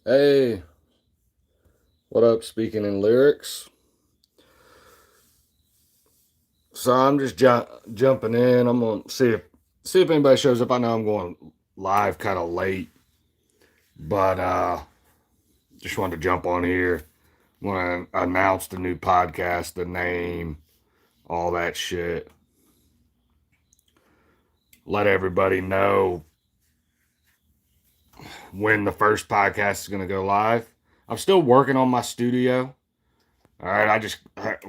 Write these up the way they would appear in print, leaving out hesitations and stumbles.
Hey, what up, speaking in lyrics? So I'm just jumping in. I'm gonna see if anybody shows up. I know I'm going live kind of late, but just wanted to jump on here. Want to announce the new podcast, the name, all that shit. Let everybody know when the first podcast is gonna go live. I'm still working on my studio. All right,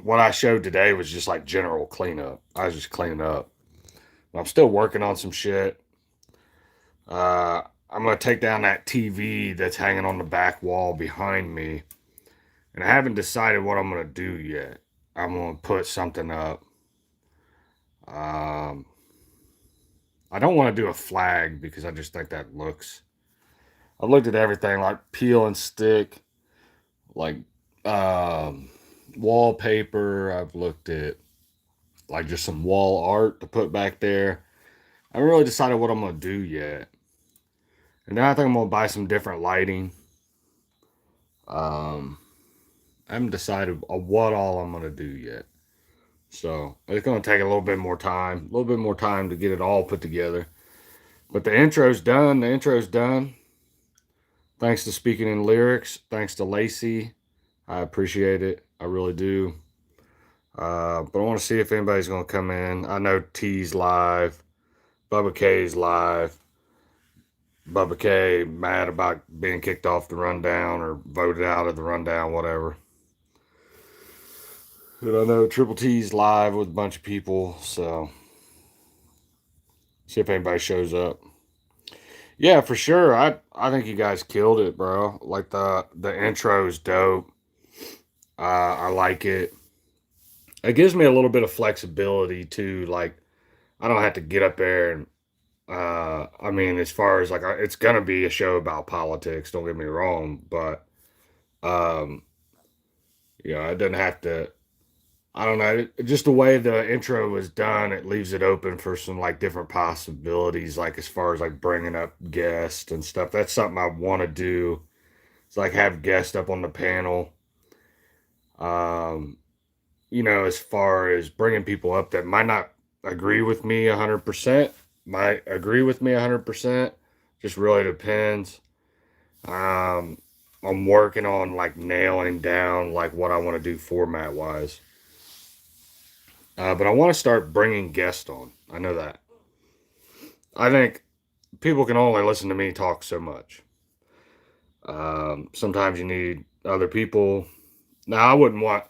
what I showed today was just like general cleanup. I was just cleaning up. I'm still working on some shit. I'm gonna take down that TV that's hanging on the back wall behind me, and I haven't decided what I'm gonna do yet. I'm gonna put something up. Um, I don't want to do a flag because I just think that looks. I've looked at everything like peel and stick, like um, wallpaper. I've looked at like just some wall art to put back there. I haven't really decided what I'm gonna do yet, and then I think I'm gonna buy some different lighting. Um, I haven't decided what all I'm gonna do yet. So it's gonna take a little bit more time, a little bit more time to get it all put together. But the intro's done. The intro's done. Thanks to Speaking in Lyrics. Thanks to Lacey. I appreciate it. I really do. But I want to see if anybody's gonna come in. I know T's live. Bubba K's live. Bubba K mad about being kicked off the rundown or voted out of the rundown, whatever. And I know Triple T's live with a bunch of people, so see if anybody shows up. Yeah, for sure. I think you guys killed it, bro. Like the intro is dope. I like it. It gives me a little bit of flexibility too. Like I don't have to get up there and I mean, as far as like it's gonna be a show about politics. Don't get me wrong, but um, it doesn't have to. I don't know. Just the way the intro was done, it leaves it open for some like different possibilities, like as far as like bringing up guests and stuff. That's something I want to do. It's like have guests up on the panel. Um, as far as bringing people up that might not agree with me 100%, might agree with me 100%. Just really depends. Um, I'm working on like nailing down like what I want to do format wise. But I want to start bringing guests on. I know that. I think people can only listen to me talk so much. Sometimes you need other people. Now, I wouldn't want.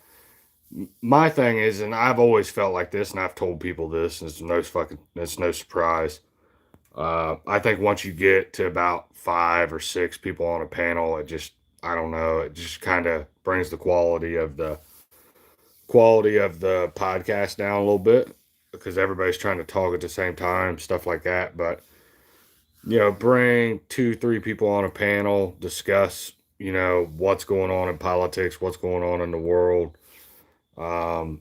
My thing is, and I've always felt like this, and I've told people this, and it's no surprise. I think once you get to about 5 or 6 people on a panel, I don't know, it just kind of brings the quality of the podcast down a little bit because everybody's trying to talk at the same time, stuff like that. But bring 2, 3 people on a panel, discuss what's going on in politics, what's going on in the world, um,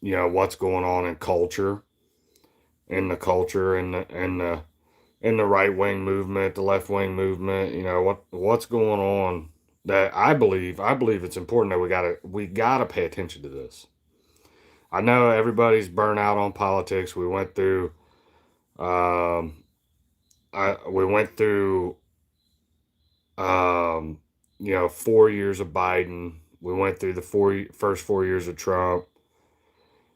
what's going on in the culture, in the right wing movement, the left wing movement. What's going on. That I believe it's important that we gotta pay attention to this. I know everybody's burnt out on politics. Um, we went through, um, 4 years of Biden. We went through the first 4 years of Trump,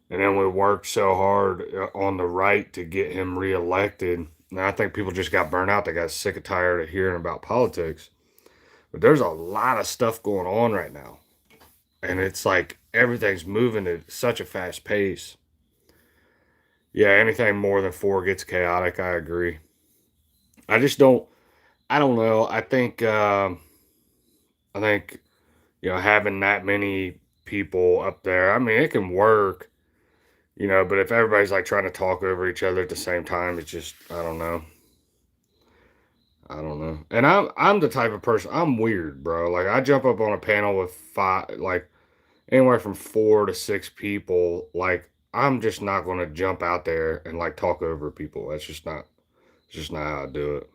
and then we worked so hard on the right to get him reelected. And I think people just got burnt out. They got sick and tired of hearing about politics. But there's a lot of stuff going on right now, and it's like everything's moving at such a fast pace. Yeah, anything more than 4 gets chaotic. I agree. I just don't. I don't know. I think having that many people up there. I mean, it can work. You know, but if everybody's like trying to talk over each other at the same time, it's just, I don't know. I don't know. And I'm the type of person, I'm weird, bro. Like I jump up on a panel with five, like anywhere from 4 to 6 people. Like I'm just not going to jump out there and like talk over people. It's just not how I do it.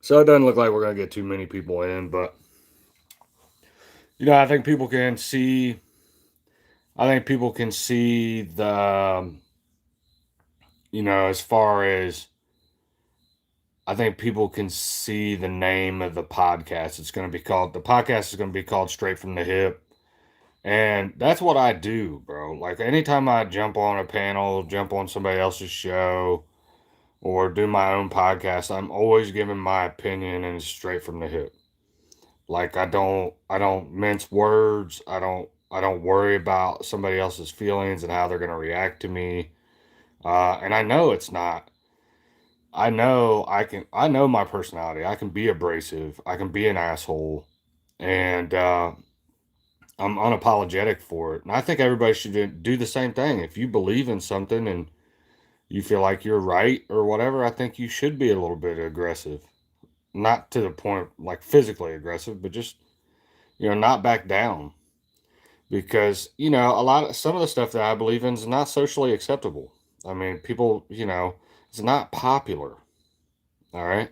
So it doesn't look like we're going to get too many people in, but I think people can see. I think people can see as far as I think people can see the name of the podcast. The podcast is going to be called Straight from the Hip. And that's what I do, bro. Like anytime I jump on a panel, jump on somebody else's show, or do my own podcast, I'm always giving my opinion and it's straight from the hip. Like I don't mince words. I don't worry about somebody else's feelings and how they're gonna react to me. And I know it's not. I know my personality. I can be abrasive. I can be an asshole. And I'm unapologetic for it. And I think everybody should do the same thing. If you believe in something and you feel like you're right or whatever, I think you should be a little bit aggressive. Not to the point of like physically aggressive, but just, not back down. Because, some of the stuff that I believe in is not socially acceptable. I mean, people, it's not popular. All right.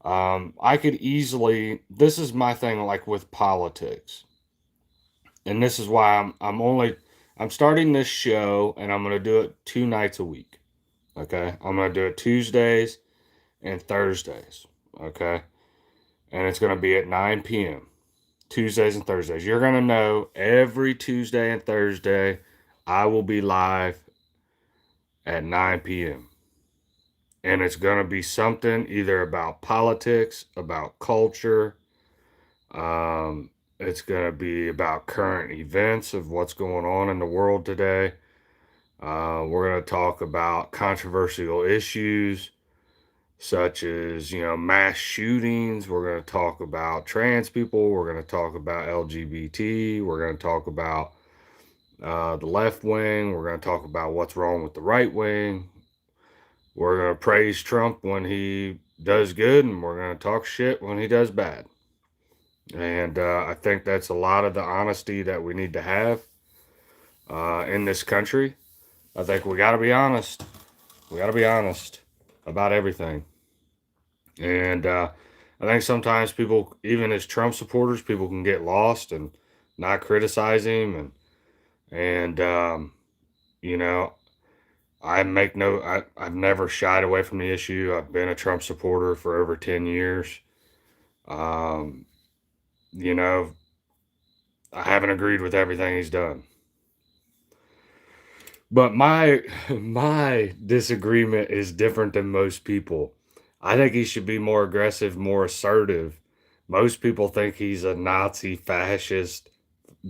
I could easily, this is my thing, like with politics. And this is why I'm starting this show and I'm going to do it 2 nights a week. Okay. I'm going to do it Tuesdays and Thursdays. Okay. And it's going to be at 9 p.m. Tuesdays and Thursdays. You're going to know every Tuesday and Thursday I will be live at 9 p.m. And it's going to be something either about politics, about culture. It's going to be about current events of what's going on in the world today. We're going to talk about controversial issues such as, mass shootings. We're going to talk about trans people. We're going to talk about LGBT. We're going to talk about the left wing. We're going to talk about what's wrong with the right wing. We're going to praise Trump when he does good, and we're going to talk shit when he does bad. And I think that's a lot of the honesty that we need to have in this country. I think we got to be honest. We got to be honest about everything. And I think sometimes people, even as Trump supporters, people can get lost and not criticize him. And you know, I've never shied away from the issue. I've been a Trump supporter for over 10 years. Um, you know, I haven't agreed with everything he's done. But my disagreement is different than most people. I think he should be more aggressive, more assertive. Most people think he's a Nazi fascist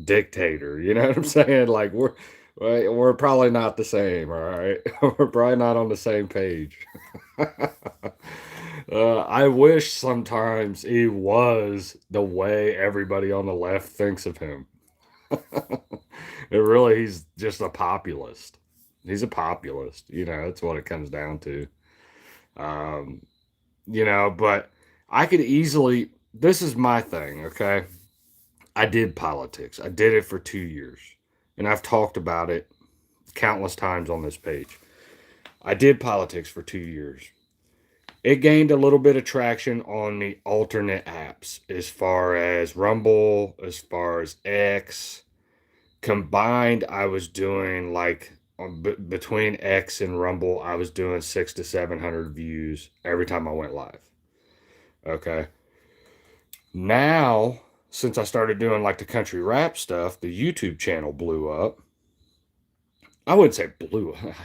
dictator. You know what I'm saying? Like we're probably not the same, all right? We're probably not on the same page. I wish sometimes he was the way everybody on the left thinks of him. He's just a populist. He's a populist. That's what it comes down to. Um, but I could easily, this is my thing, okay? I did politics. I did it for 2 years. And I've talked about it countless times on this page. I did politics for 2 years. It gained a little bit of traction on the alternate apps as far as Rumble, as far as X. Combined, I was doing like between X and Rumble, I was doing 600 to 700 views every time I went live. Okay. Now, since I started doing like the country rap stuff, the YouTube channel blew up. I wouldn't say blew up.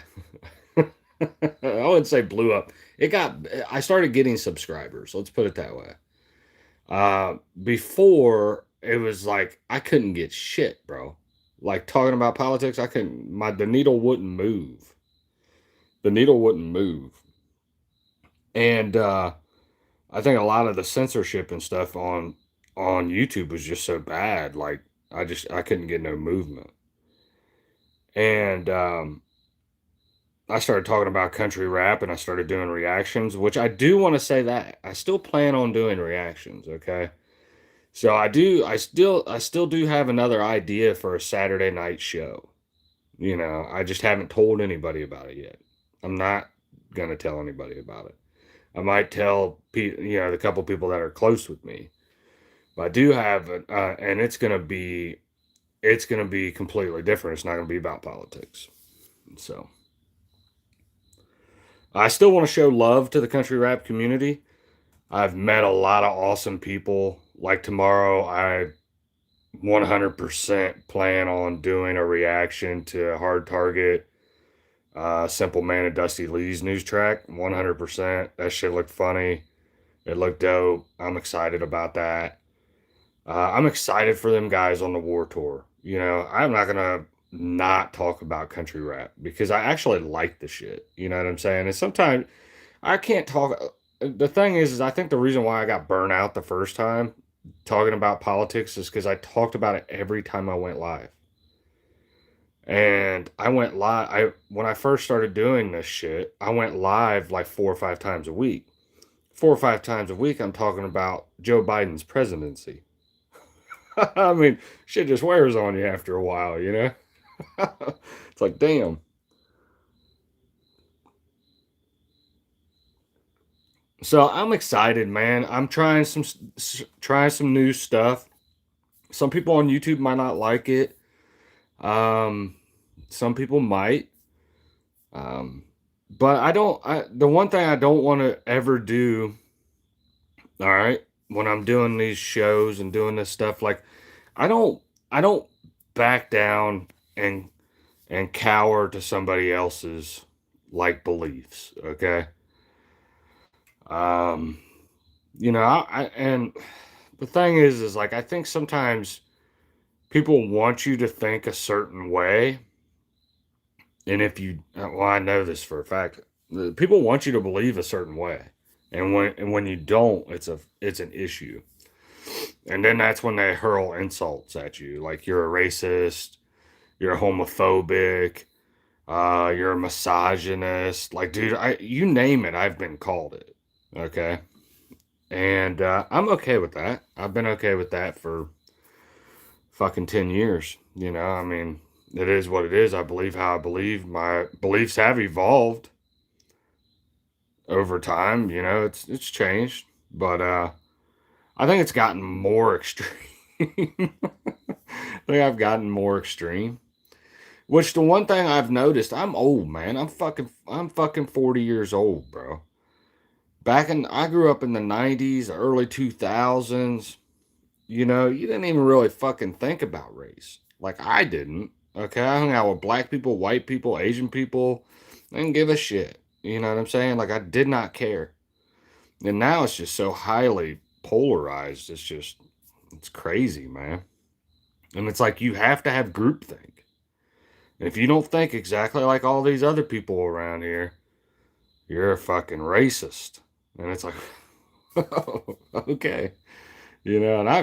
I wouldn't say blew up. I started getting subscribers. Let's put it that way. Before it was like I couldn't get shit, bro. Like talking about politics, the needle wouldn't move. The needle wouldn't move. And I think a lot of the censorship and stuff on YouTube was just so bad. Like I couldn't get no movement. And I started talking about country rap and I started doing reactions, which I do want to say that I still plan on doing reactions, okay? So I still do have another idea for a Saturday night show. I just haven't told anybody about it yet. I'm not going to tell anybody about it. I might tell the couple people that are close with me. But I do have it, and it's gonna be completely different. It's not gonna be about politics. So I still want to show love to the country rap community. I've met a lot of awesome people. Like tomorrow, I 100% plan on doing a reaction to Hard Target, Simple Man and Dusty Lee's news track. 100%. That shit looked funny. It looked dope. I'm excited about that. I'm excited for them guys on the war tour. I'm not gonna not talk about country rap because I actually like the shit. You know what I'm saying? And sometimes I can't talk. The thing is I think the reason why I got burnt out the first time talking about politics is because I talked about it every time I went live. And I went live. I When I first started doing this shit, I went live like 4 or 5 times a week. 4 or 5 times a week, I'm talking about Joe Biden's presidency. I mean, shit just wears on you after a while, you know? It's like, damn. So I'm excited, man. I'm trying some new stuff. Some people on YouTube might not like it. Um, some people might. Um, but the one thing I don't want to ever do, all right, when I'm doing these shows and doing this stuff, like I don't back down and cower to somebody else's like beliefs, okay? Um, and the thing is like I think sometimes people want you to think a certain way, and if you, well, I know this for a fact, people want you to believe a certain way, and when you don't, it's an issue, and then that's when they hurl insults at you, like you're a racist, you're homophobic, you're a misogynist, like dude, you name it, I've been called it, okay. And I'm okay with that. I've been okay with that for fucking 10 years. I mean, it is what it is. I believe how I believe. My beliefs have evolved over time. It's changed, but I think it's gotten more extreme. I think I've gotten more extreme. Which the one thing I've noticed, I'm old, man. I'm fucking 40 years old, bro. I grew up in the 90s, early 2000s. You didn't even really fucking think about race. Like I didn't. Okay, I hung out with black people, white people, Asian people. I didn't give a shit. You know what I'm saying? Like I did not care. And now it's just so highly polarized. It's crazy, man. And it's like you have to have groupthink. And if you don't think exactly like all these other people around here, you're a fucking racist. And it's like, okay. And I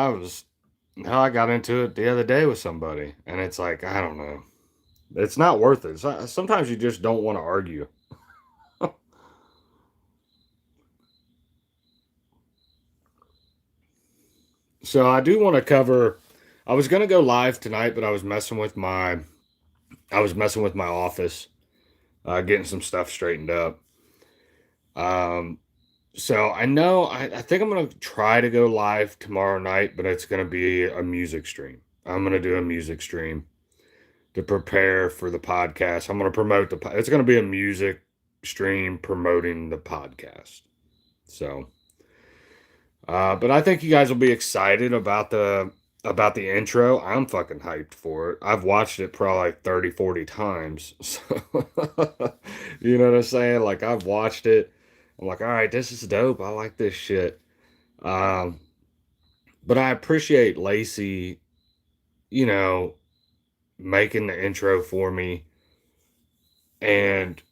was hell, I got into it the other day with somebody, and it's like I don't know, it's not worth it. Sometimes you just don't want to argue. So I do want to cover. I was gonna go live tonight, but I was messing with my office, getting some stuff straightened up. Um, so I know I think I'm gonna try to go live tomorrow night, but it's gonna be a music stream. I'm gonna do a music stream to prepare for the podcast. I'm going to promote it's going to be a music stream promoting the podcast. So, but I think you guys will be excited about the intro. I'm fucking hyped for it. I've watched it probably like 30, 40 times. So, you know what I'm saying? Like I've watched it. I'm like, all right, this is dope. I like this shit. Um, but I appreciate Lacey, you know, making the intro for me. And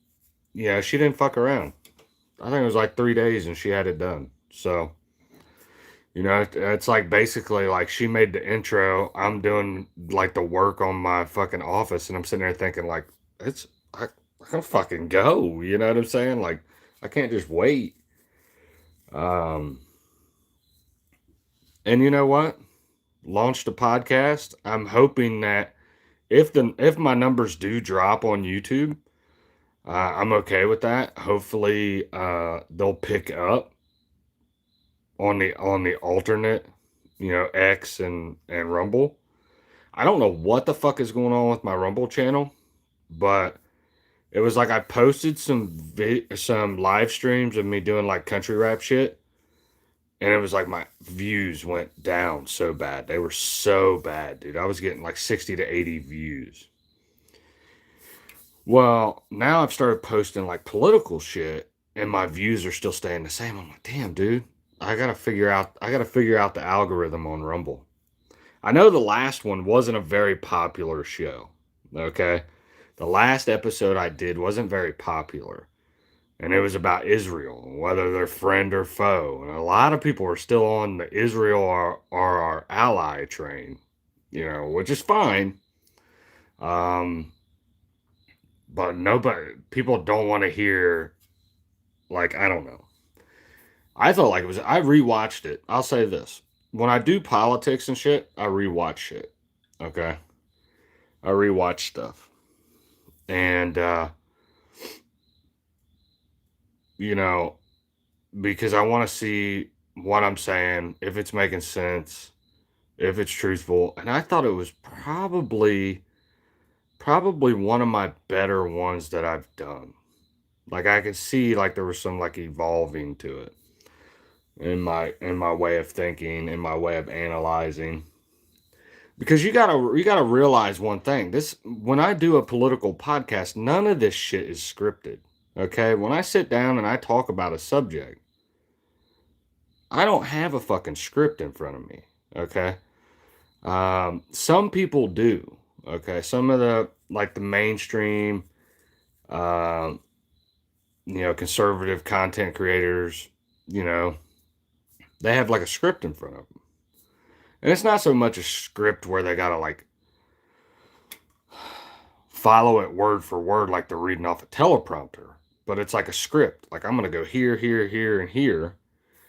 she didn't fuck around. I think it was like 3 days and she had it done. So It's like basically like she made the intro. I'm doing like the work on my fucking office, and I'm sitting there thinking like, it's I gotta fucking go. You know what I'm saying? Like, I can't just wait. Um, and you know what? Launched a podcast. I'm hoping that if my numbers do drop on YouTube, I'm okay with that. Hopefully, they'll pick up on the alternate, X and Rumble. I don't know what the fuck is going on with my Rumble channel, but it was like I posted some live streams of me doing like country rap shit, and it was like my views went down so bad. They were so bad, dude. I was getting like 60 to 80 views. Well, now I've started posting like political shit, and my views are still staying the same. I'm like, damn, dude. I gotta figure out the algorithm on Rumble. I know the last one wasn't a very popular show. Okay. The last episode I did wasn't very popular. And it was about Israel, whether they're friend or foe. And a lot of people are still on the Israel are our ally train, which is fine. Um, but people don't want to hear, like, I don't know. I felt like I rewatched it. I'll say this. When I do politics and shit, I rewatch shit. Okay. I rewatch stuff. And, you know, because I want to see what I'm saying, if it's making sense, if it's truthful. And I thought it was probably one of my better ones that I've done. Like I could see like there was some like evolving to it in my way of thinking, in my way of analyzing. Because you gotta realize one thing. This when I do a political podcast, none of this shit is scripted. Okay? When I sit down and I talk about a subject, I don't have a fucking script in front of me. Okay? Some people do. Okay? Some of the like the mainstream um, conservative content creators, you know, they have like a script in front of them. And it's not so much a script where they gotta like follow it word for word like they're reading off a teleprompter, but it's like a script. Like I'm gonna go here, here, here, and here.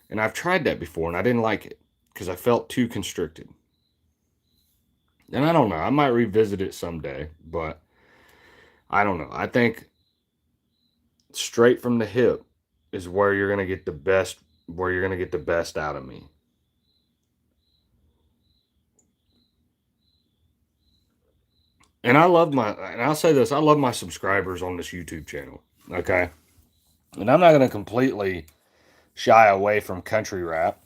And I've tried that before and I didn't like it because I felt too constricted. And I don't know, I might revisit it someday, but I don't know. I think straight from the hip is where you're gonna get the best out of me. And I'll say this, I love my subscribers on this YouTube channel. Okay. And I'm not going to completely shy away from country rap.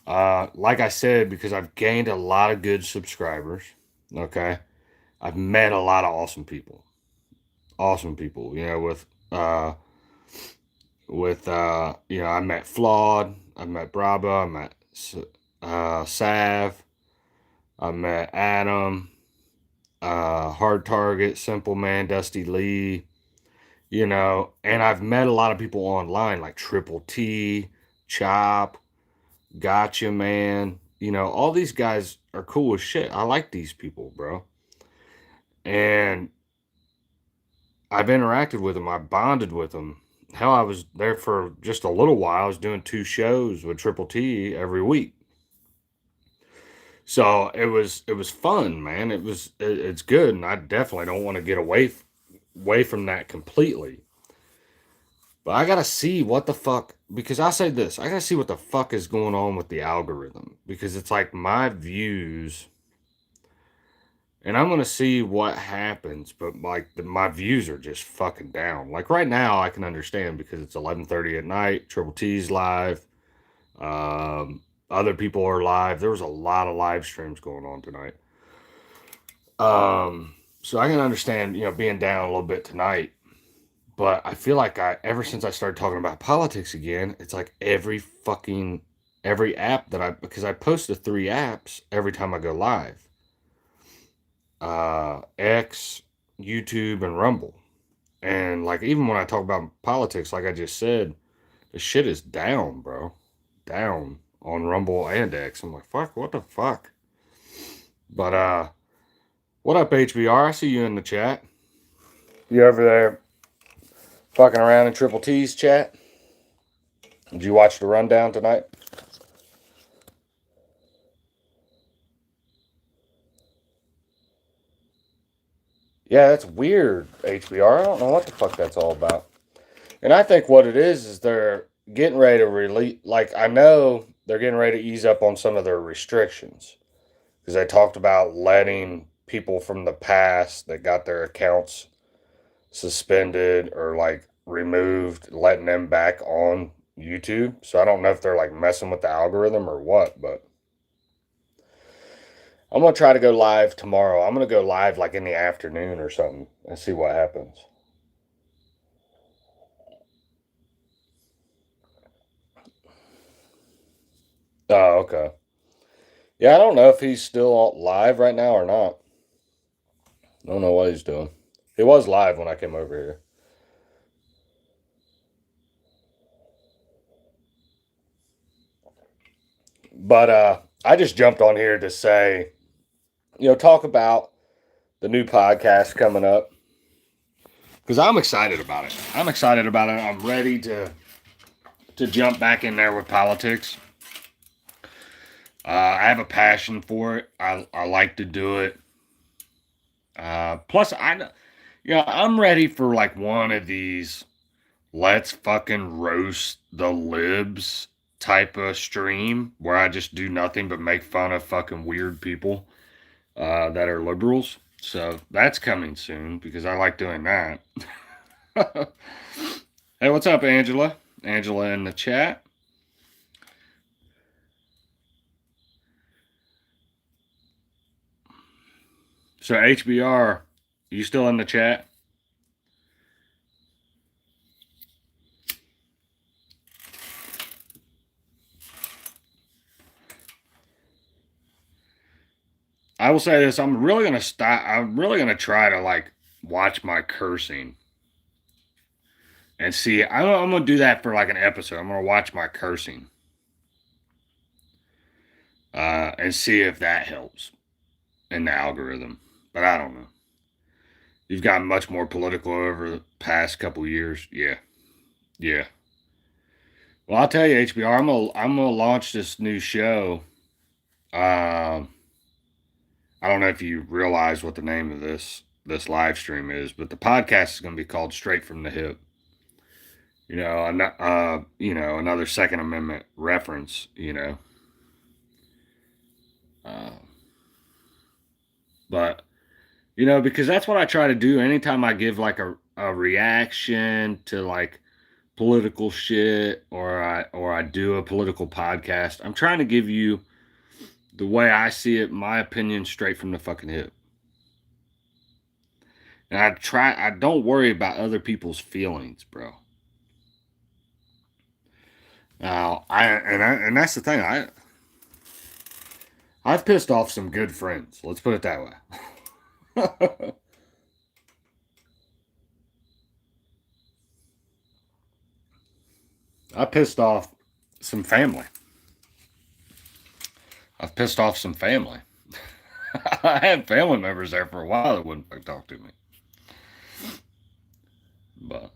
Like I said, because I've gained a lot of good subscribers. Okay. I've met a lot of awesome people. Awesome people, I met Flawed, I met Braba, I met Sav, I met Adam, Hard Target, Simple Man, Dusty Lee, and I've met a lot of people online like Triple T, Chop, Gotcha Man. All these guys are cool as shit. I like these people, bro. And I've interacted with them. I bonded with them. Hell, I was there for just a little while. I was doing 2 shows with Triple T every week. So it was fun, man. It's good, and I definitely don't want to get away from that completely. But I gotta see what the fuck, because I say this, I gotta see what the fuck is going on with the algorithm, because it's like my views, and I'm gonna see what happens. But like my views are just fucking down. Like right now, I can understand because it's 11:30 at night. Triple T's live. Other people are live. There was a lot of live streams going on tonight. So I can understand, being down a little bit tonight. But I feel like ever since I started talking about politics again, it's like every app because I post the 3 apps every time I go live. X, YouTube, and Rumble. And like even when I talk about politics, like I just said, the shit is down, bro. Down on Rumble and X. I'm like, fuck, what the fuck? But what up, HBR? I see you in the chat. You over there fucking around in Triple T's chat? Did you watch the rundown tonight? Yeah, that's weird, HBR. I don't know what the fuck that's all about. And I think what it is they're getting ready to release. Like, I know they're getting ready to ease up on some of their restrictions because they talked about letting people from the past that got their accounts suspended or like removed, letting them back on YouTube. So I don't know if they're like messing with the algorithm or what, but I'm gonna try to go live tomorrow. I'm gonna go live like in the afternoon or something and see what happens. Oh, okay. Yeah, I don't know if he's still live right now or not. I don't know what he's doing. He was live when I came over here. But I just jumped on here to say, talk about the new podcast coming up. Because I'm excited about it. I'm excited about it. I'm ready to jump back in there with politics. I have a passion for it. I like to do it. Plus, I'm ready for like one of these let's fucking roast the libs type of stream where I just do nothing but make fun of fucking weird people that are liberals. So that's coming soon because I like doing that. Hey, what's up, Angela? Angela in the chat. So HBR, you still in the chat? I will say this: I'm really gonna stop. I'm really gonna try to like watch my cursing and see. I'm gonna do that for like an episode. I'm gonna watch my cursing and see if that helps in the algorithm. But I don't know. You've gotten much more political over the past couple years. Yeah, yeah. Well, I'll tell you, HBR. I'm gonna launch this new show. I don't know if you realize what the name of this live stream is, but the podcast is going to be called Straight from the Hip. Another Second Amendment reference. Uh, but because that's what I try to do anytime I give like a reaction to like political shit or I do a political podcast. I'm trying to give you the way I see it, my opinion, straight from the fucking hip. And I don't worry about other people's feelings, bro. Now, and that's the thing. I've pissed off some good friends. Let's put it that way. I pissed off some family. I've pissed off some family. I had family members there for a while that wouldn't talk to me. But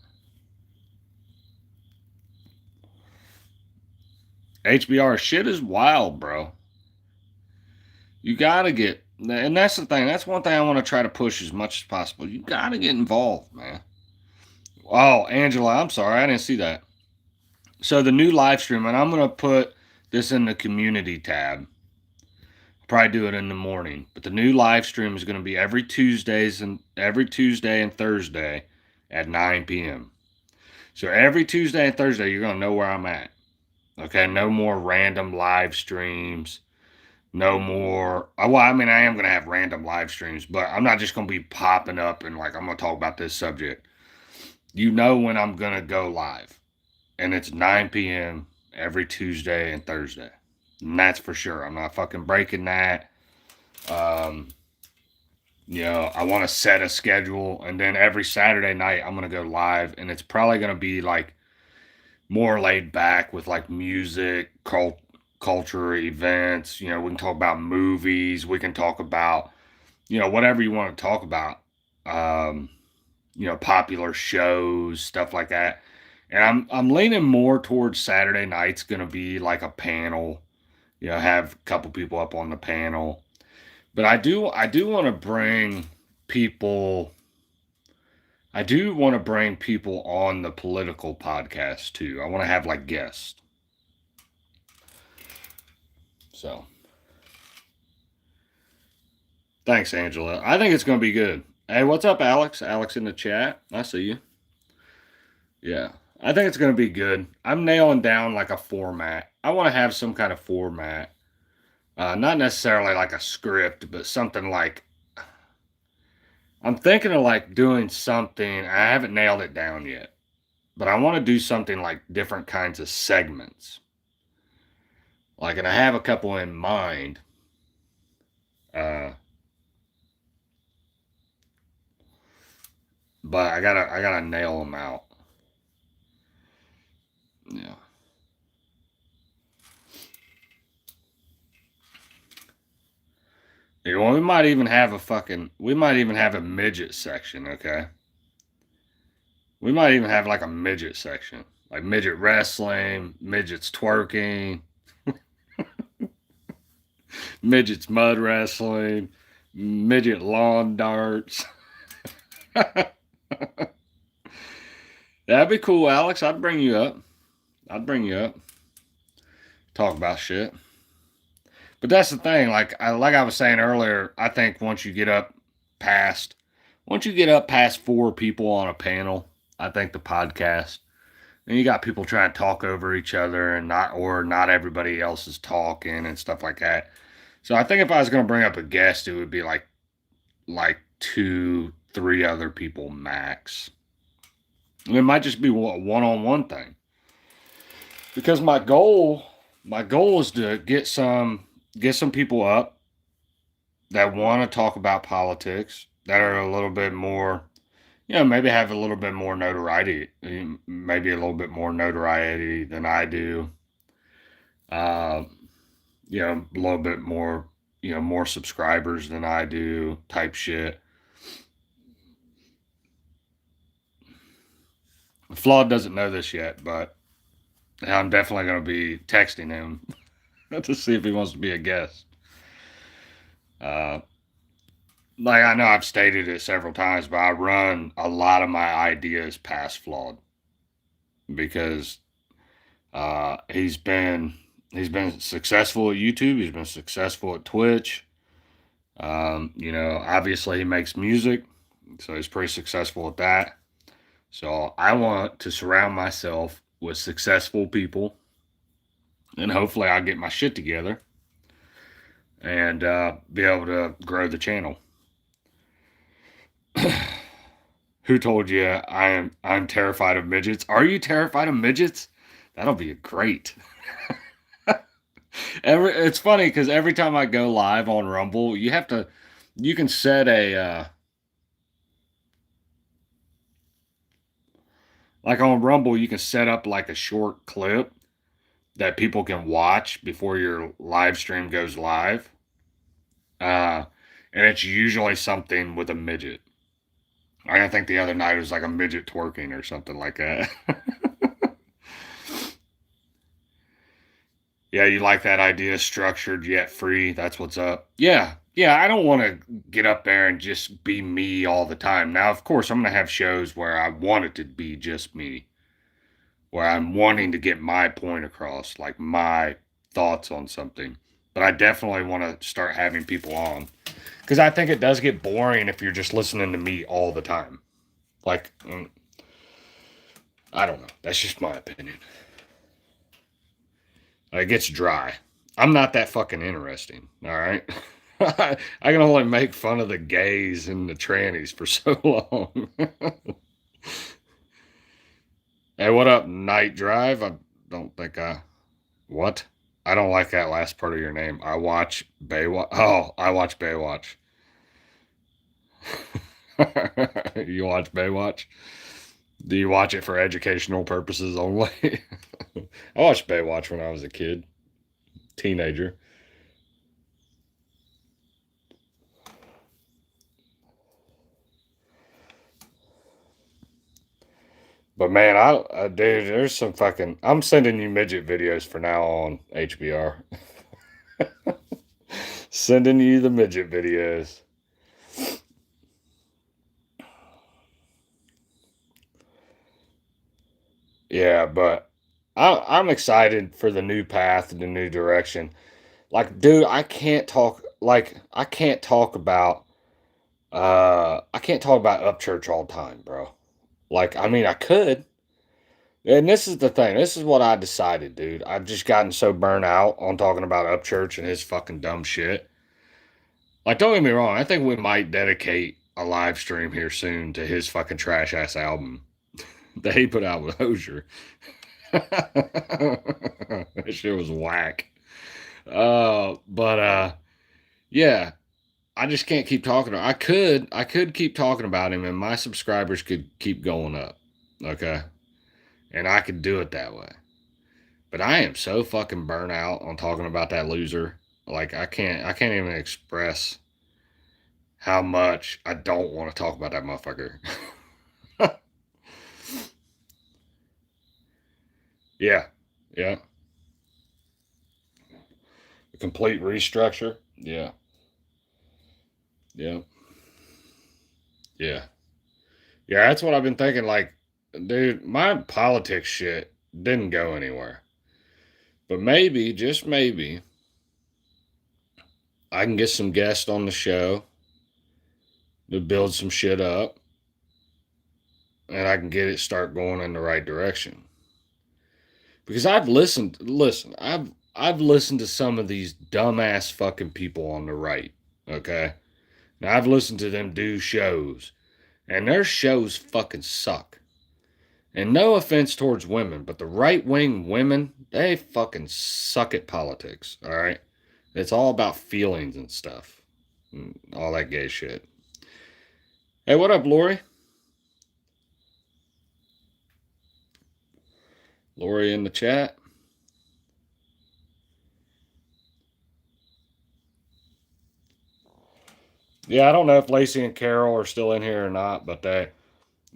HBR shit is wild, bro. You gotta get, and that's the thing. That's one thing I want to try to push as much as possible. You gotta get involved, man. Oh, Angela, I'm sorry, I didn't see that. So the new live stream, and I'm gonna put this in the community tab. I'll probably do it in the morning, but the new live stream is gonna be every Tuesday and Thursday at 9 p.m. So every Tuesday and Thursday, you're gonna know where I'm at. Okay, no more random live streams. No more. Well, I mean, I am going to have random live streams, but I'm not just going to be popping up and like, I'm going to talk about this subject. You know when I'm going to go live. And it's 9 p.m. every Tuesday and Thursday. And that's for sure. I'm not fucking breaking that. I want to set a schedule. And then every Saturday night, I'm going to go live. And it's probably going to be like more laid back with like music, culture events. We can talk about movies. We can talk about, whatever you want to talk about. Um, popular shows, stuff like that. And I'm leaning more towards Saturday night's going to be like a panel. Have a couple people up on the panel. But I do want to bring people. I do want to bring people on the political podcast too. I want to have like guests. So, thanks, Angela. I think it's going to be good. Hey, what's up, Alex? Alex in the chat. I see you. Yeah. I think it's going to be good. I'm nailing down like a format. I want to have some kind of format. Not necessarily like a script, but something like I'm thinking of like doing something. I haven't nailed it down yet, but I want to do something like different kinds of segments. Like, and I have a couple in mind. Uh, but I gotta nail them out. Yeah. Well, we might even have a midget section, okay? We might even have like a midget section, like midget wrestling, midgets twerking, midgets mud wrestling, midget lawn darts. That'd be cool, Alex. I'd bring you up. I'd bring you up. Talk about shit. But that's the thing. Like I was saying earlier, I think once you get up past four people on a panel, I think the podcast, and you got people trying to talk over each other and not everybody else is talking and stuff like that. So I think if I was going to bring up a guest, it would be like two, three other people max. And it might just be a one-on-one thing. Because my goal is to get some people up that want to talk about politics, that are a little bit more, maybe have a little bit more notoriety, maybe a little bit more notoriety than I do. Uh, a little bit more, more subscribers than I do, type shit. Flawed doesn't know this yet, but I'm definitely going to be texting him to see if he wants to be a guest. Uh, like I know I've stated it several times, but I run a lot of my ideas past Flawed because he's been successful at YouTube. He's been successful at Twitch. Obviously he makes music, so he's pretty successful at that. So I want to surround myself with successful people, and hopefully I'll get my shit together and be able to grow the channel. Who told you I'm terrified of midgets? Are you terrified of midgets? That'll be great. It's funny because every time I go live on Rumble, you can set like on Rumble, you can set up like a short clip that people can watch before your live stream goes live. Uh, and it's usually something with a midget. I think the other night it was like a midget twerking or something like that. Yeah, you like that idea, structured yet free. That's what's up. Yeah. Yeah, I don't want to get up there and just be me all the time. Now, of course, I'm going to have shows where I want it to be just me, where I'm wanting to get my point across, like my thoughts on something. But I definitely want to start having people on because I think it does get boring if you're just listening to me all the time. Like, I don't know. That's just my opinion. It gets dry. I'm not that fucking interesting, all right? I can only make fun of the gays and the trannies for so long. Hey, what up, Night Drive? I don't think I. What? I don't like that last part of your name. I watch Baywatch. Oh, I watch Baywatch. You watch Baywatch? Do you watch it for educational purposes only? I watched Baywatch when I was a kid. teenager. But man, dude, there's some fucking. I'm sending you midget videos for now on HBR. Sending you the midget videos. Yeah, but I'm excited for the new path and the new direction. Like, dude, I can't talk about Upchurch all the time, bro. Like, I mean I could. And this is the thing. This is what I decided, dude. I've just gotten so burnt out on talking about Upchurch and his fucking dumb shit. Like, don't get me wrong, I think we might dedicate a live stream here soon to his fucking trash ass album that he put out with Hozier. That shit was whack. But yeah, I just can't keep talking. I could keep talking about him, and my subscribers could keep going up. Okay, and I could do it that way. But I am so fucking burnt out on talking about that loser. Like I can't even express how much I don't want to talk about that motherfucker. Yeah, yeah. A complete restructure. Yeah, yeah, yeah. Yeah, that's what I've been thinking. Like, dude, my politics shit didn't go anywhere. But maybe, just maybe, I can get some guests on the show to build some shit up and I can get it start going in the right direction. Because I've listened to some of these dumbass fucking people on the right. Okay? Now I've listened to them do shows and their shows fucking suck. And no offense towards women, but the right wing women, they fucking suck at politics, all right? It's all about feelings and stuff. And all that gay shit. Hey, what up, Lori? Lori in the chat. Yeah, I don't know if Lacey and Carol are still in here or not, but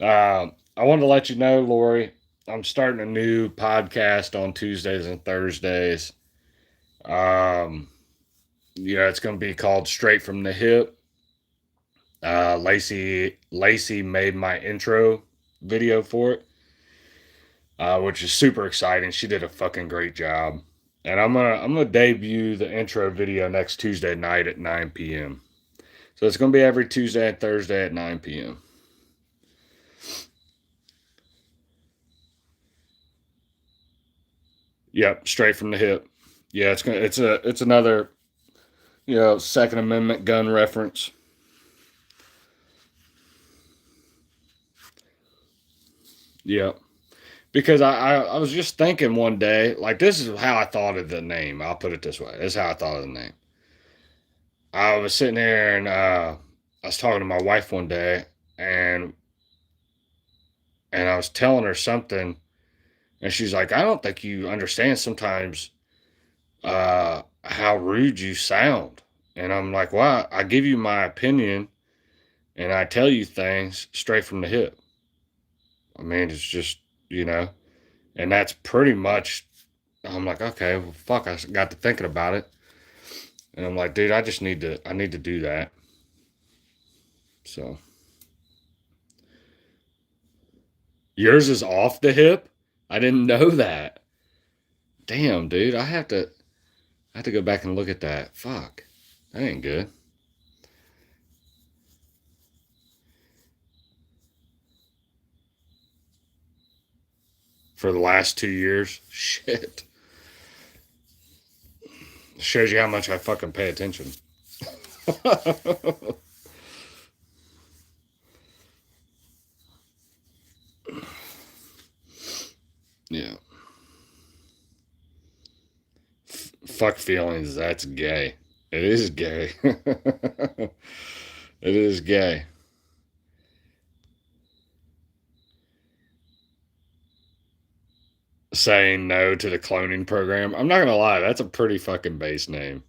I wanted to let you know, Lori, I'm starting a new podcast on Tuesdays and Thursdays. Um, yeah, it's going to be called Straight from the Hip. Lacey made my intro video for it, which is super exciting. She did a fucking great job, and I'm gonna debut the intro video next Tuesday night at 9 p.m. So it's gonna be every Tuesday and Thursday at 9 p.m. Yep, straight from the hip. Yeah, it's another Second Amendment gun reference. Yep. Because I was just thinking one day, like this is how I thought of the name. I'll put it this way. This is how I thought of the name. I was sitting there and I was talking to my wife one day and I was telling her something and she's like, I don't think you understand sometimes how rude you sound. And I'm like, well, I give you my opinion and I tell you things straight from the hip. I mean, it's just, you know, and that's pretty much, I'm like, okay, well, fuck, I got to thinking about it. And I'm like, dude, I need to do that. So yours is off the hip? I didn't know that. Damn, dude, I have to go back and look at that. Fuck. That ain't good. For the last 2 years? Shit. Shows you how much I fucking pay attention. Yeah. Fuck feelings, that's gay. It is gay. It is gay. saying no to the cloning program. I'm not gonna lie, that's a pretty fucking base name.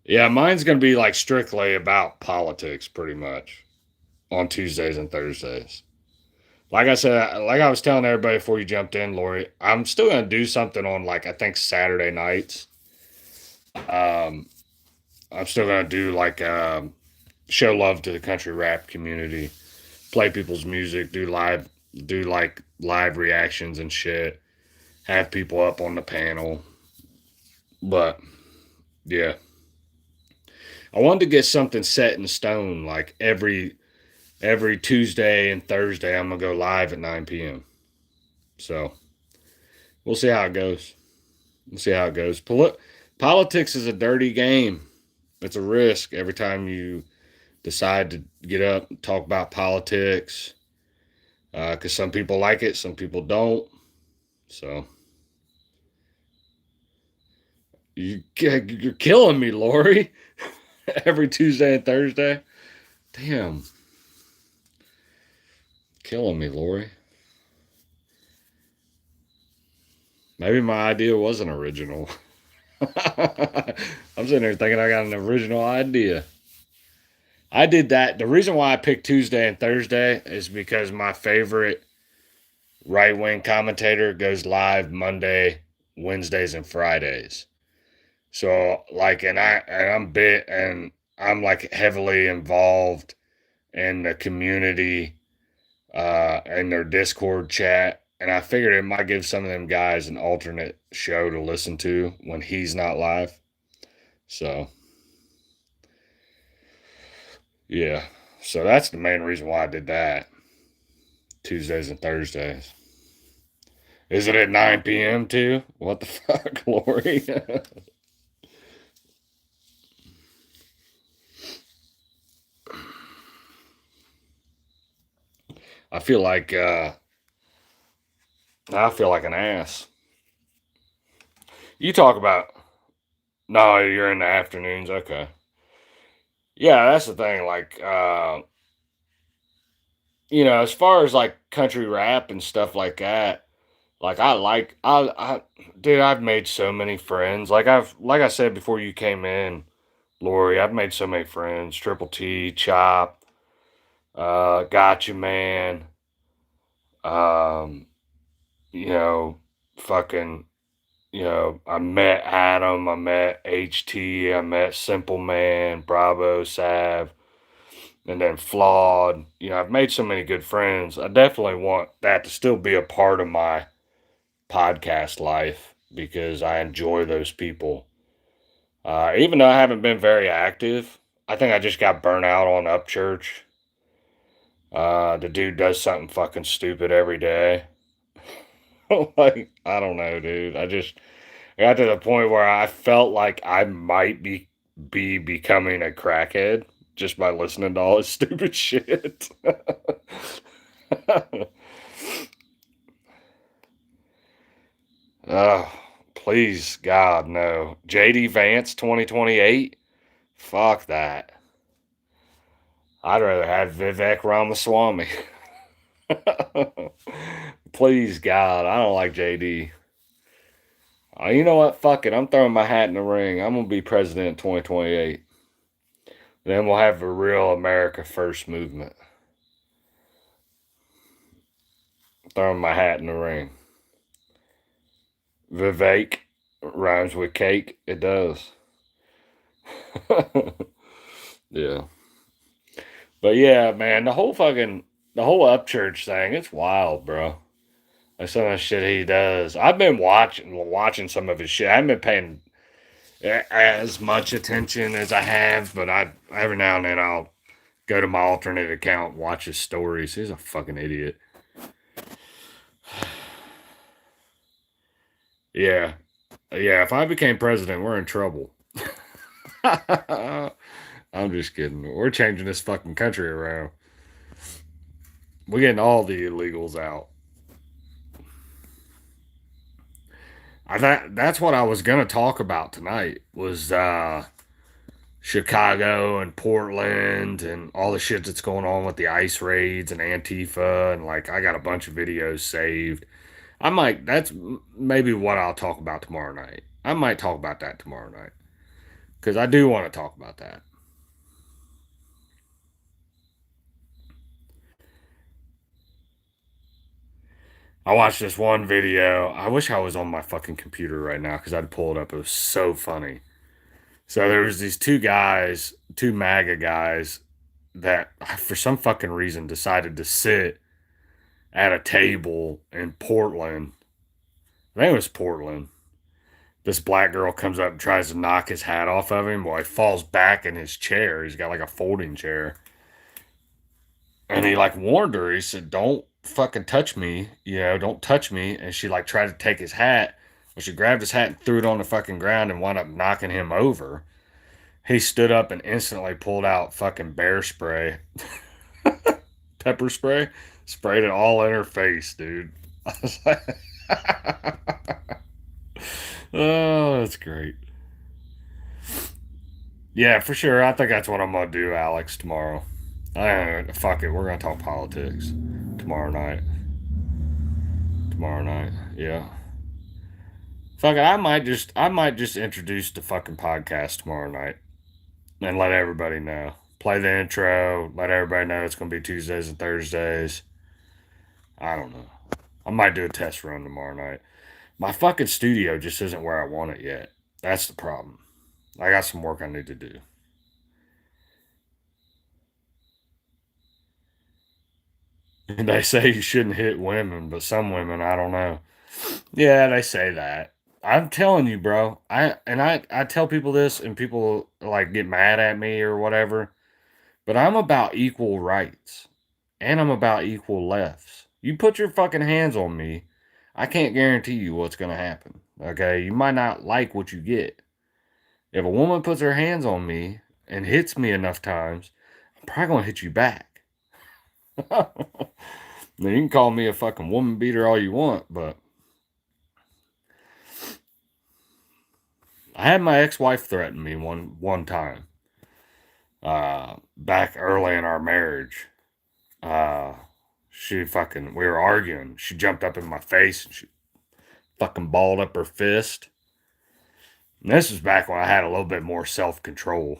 Yeah, mine's gonna be like strictly about politics, pretty much, on Tuesdays and Thursdays. Like I said, like I was telling everybody before you jumped in, Lori, I'm still gonna do something on like I think Saturday nights. Um, I'm still gonna do like show love to the country rap community, play people's music, do like live reactions and shit, have people up on the panel. But yeah, I wanted to get something set in stone. Like every Tuesday and Thursday, I'm gonna go live at 9 p.m. So we'll see how it goes. We'll see how it goes. Politics is a dirty game. It's a risk every time you decide to get up and talk about politics. Because some people like it, some people don't. So you're killing me, Lori. Every Tuesday and Thursday. Damn, killing me, Lori. Maybe my idea wasn't original. I'm sitting there thinking I got an original idea. I did that. The reason why I picked Tuesday and Thursday is because my favorite right wing commentator goes live Monday, Wednesdays, and Fridays. So like, I'm like heavily involved in the community, and their Discord chat, and I figured it might give some of them guys an alternate show to listen to when he's not live. So yeah, so that's the main reason why I did that. Tuesdays and Thursdays. Is it at 9 p.m. too? What the fuck, Lori? I feel like I feel like an ass. You talk about no, you're in the afternoons. Okay. Yeah, that's the thing. Like, as far as like country rap and stuff like that, like dude, I've made so many friends. Like I said before you came in, Lori, I've made so many friends. Triple T, Chop, Gotcha Man, um, you know, fucking, I met Adam, I met HT, I met Simple Man, Bravo, Sav, and then Flawed. I've made so many good friends. I definitely want that to still be a part of my podcast life because I enjoy those people. Even though I haven't been very active, I think I just got burnt out on Upchurch. The dude does something fucking stupid every day. Like, I don't know, dude. I got to the point where I felt like I might be becoming a crackhead just by listening to all his stupid shit. Oh, please, God, no. JD Vance 2028? Fuck that. I'd rather have Vivek Ramaswamy. Please, God, I don't like JD. You know what? Fuck it. I'm throwing my hat in the ring. I'm going to be president in 2028. Then we'll have a real America First movement. Throwing my hat in the ring. Vivek rhymes with cake. It does. Yeah. But yeah, man, the whole Upchurch thing, it's wild, bro. Like some of the shit he does. I've been watching some of his shit. I haven't been paying as much attention as I have, but I every now and then I'll go to my alternate account, watch his stories. He's a fucking idiot. Yeah. Yeah, if I became president, we're in trouble. I'm just kidding. We're changing this fucking country around. We're getting all the illegals out. That's what I was gonna talk about tonight was Chicago and Portland and all the shit that's going on with the ICE raids and Antifa. And like, I got a bunch of videos saved. I might, that's maybe what I'll talk about tomorrow night. I might talk about that tomorrow night because I do want to talk about that. I watched this one video. I wish I was on my fucking computer right now because I'd pull it up. It was so funny. So there was these two guys, two MAGA guys, that for some fucking reason decided to sit at a table in Portland. I think it was Portland. This black girl comes up and tries to knock his hat off of him. Well, he falls back in his chair. He's got like a folding chair. And he like warned her. He said, "Don't fucking touch me. You know, don't touch me." And she like tried to take his hat. Well, she grabbed his hat and threw it on the fucking ground and wound up knocking him over. He stood up and instantly pulled out fucking bear spray, pepper spray, sprayed it all in her face, dude. I was like, oh, that's great. Yeah, for sure. I think that's what I'm gonna do, Alex, tomorrow. Fuck it. We're gonna talk politics tomorrow night. Tomorrow night. Yeah. Fuck it. I might just introduce the fucking podcast tomorrow night and let everybody know. Play the intro. Let everybody know it's gonna be Tuesdays and Thursdays. I don't know. I might do a test run tomorrow night. My fucking studio just isn't where I want it yet. That's the problem. I got some work I need to do. And they say you shouldn't hit women, but some women, I don't know. Yeah, they say that. I'm telling you, bro. I tell people this, and people like get mad at me or whatever. But I'm about equal rights, and I'm about equal lefts. You put your fucking hands on me, I can't guarantee you what's gonna happen. Okay, you might not like what you get. If a woman puts her hands on me and hits me enough times, I'm probably gonna hit you back. Now you can call me a fucking woman beater all you want, but I had my ex-wife threaten me one time. Back early in our marriage. Uh she fucking we were arguing. She jumped up in my face and she fucking balled up her fist. And this was back when I had a little bit more self-control.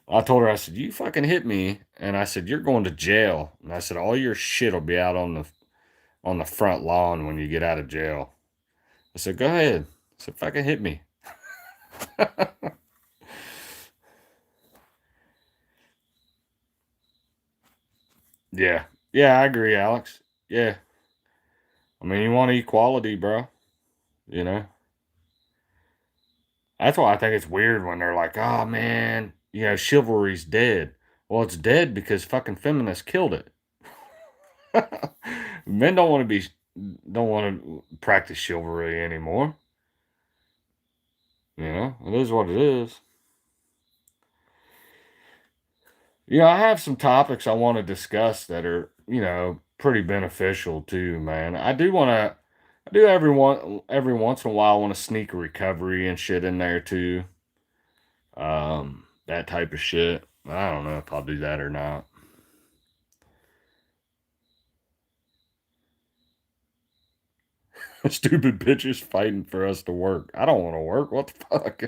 I told her, I said, "You fucking hit me," and I said, "You're going to jail." And I said, "All your shit will be out on the front lawn when you get out of jail." I said, "Go ahead." I said, "Fucking hit me." Yeah. Yeah, I agree, Alex. Yeah. I mean, you want equality, bro. You know? That's why I think it's weird when they're like, "Oh, man, you know, chivalry's dead." Well, it's dead because fucking feminists killed it. Men don't want to practice chivalry anymore. You know, it is what it is. Yeah, I have some topics I want to discuss that are, pretty beneficial too, man. I do every once in a while want to sneak a recovery and shit in there too. That type of shit. I don't know if I'll do that or not. Stupid bitches fighting for us to work. I don't want to work. What the fuck?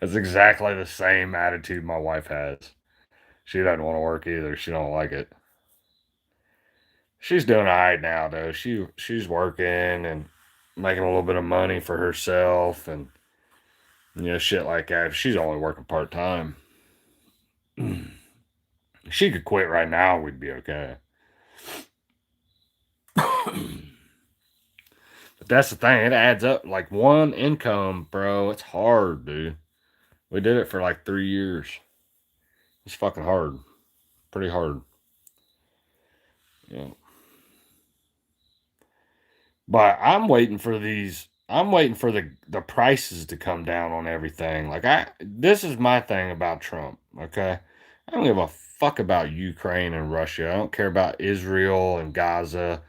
That's exactly the same attitude my wife has. She doesn't want to work either. She don't like it. She's doing all right now though. She's working and making a little bit of money for herself and shit like that. She's only working part time. She could quit right now, we'd be okay. But that's the thing, it adds up like one income, bro. It's hard, dude. We did it for like 3 years. It's fucking hard. Pretty hard. Yeah. But I'm waiting for the prices to come down on everything. Like this is my thing about Trump, okay? I don't give a fuck about Ukraine and Russia. I don't care about Israel and Gaza.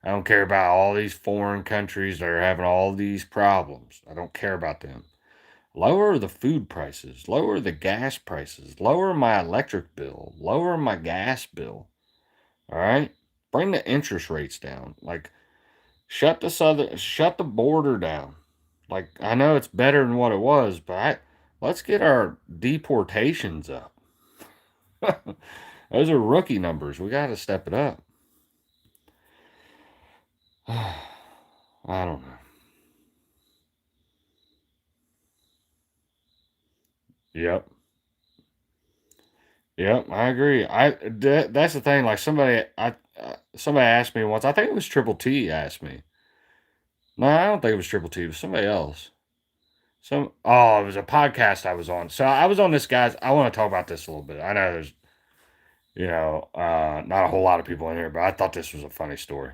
I don't care about all these foreign countries that are having all these problems. I don't care about them. Lower the food prices, lower the gas prices, lower my electric bill, lower my gas bill. All right? Bring the interest rates down. Like, shut the border down. Like, I know it's better than what it was, but let's get our deportations up. Those are rookie numbers. We got to step it up. I don't know. Yep. Yep, I agree. That's the thing. Like somebody asked me once. I think it was Triple T asked me. No, I don't think it was Triple T. It was somebody else. It was a podcast I was on. So I was on this guy's. I want to talk about this a little bit. I know there's not a whole lot of people in here, but I thought this was a funny story.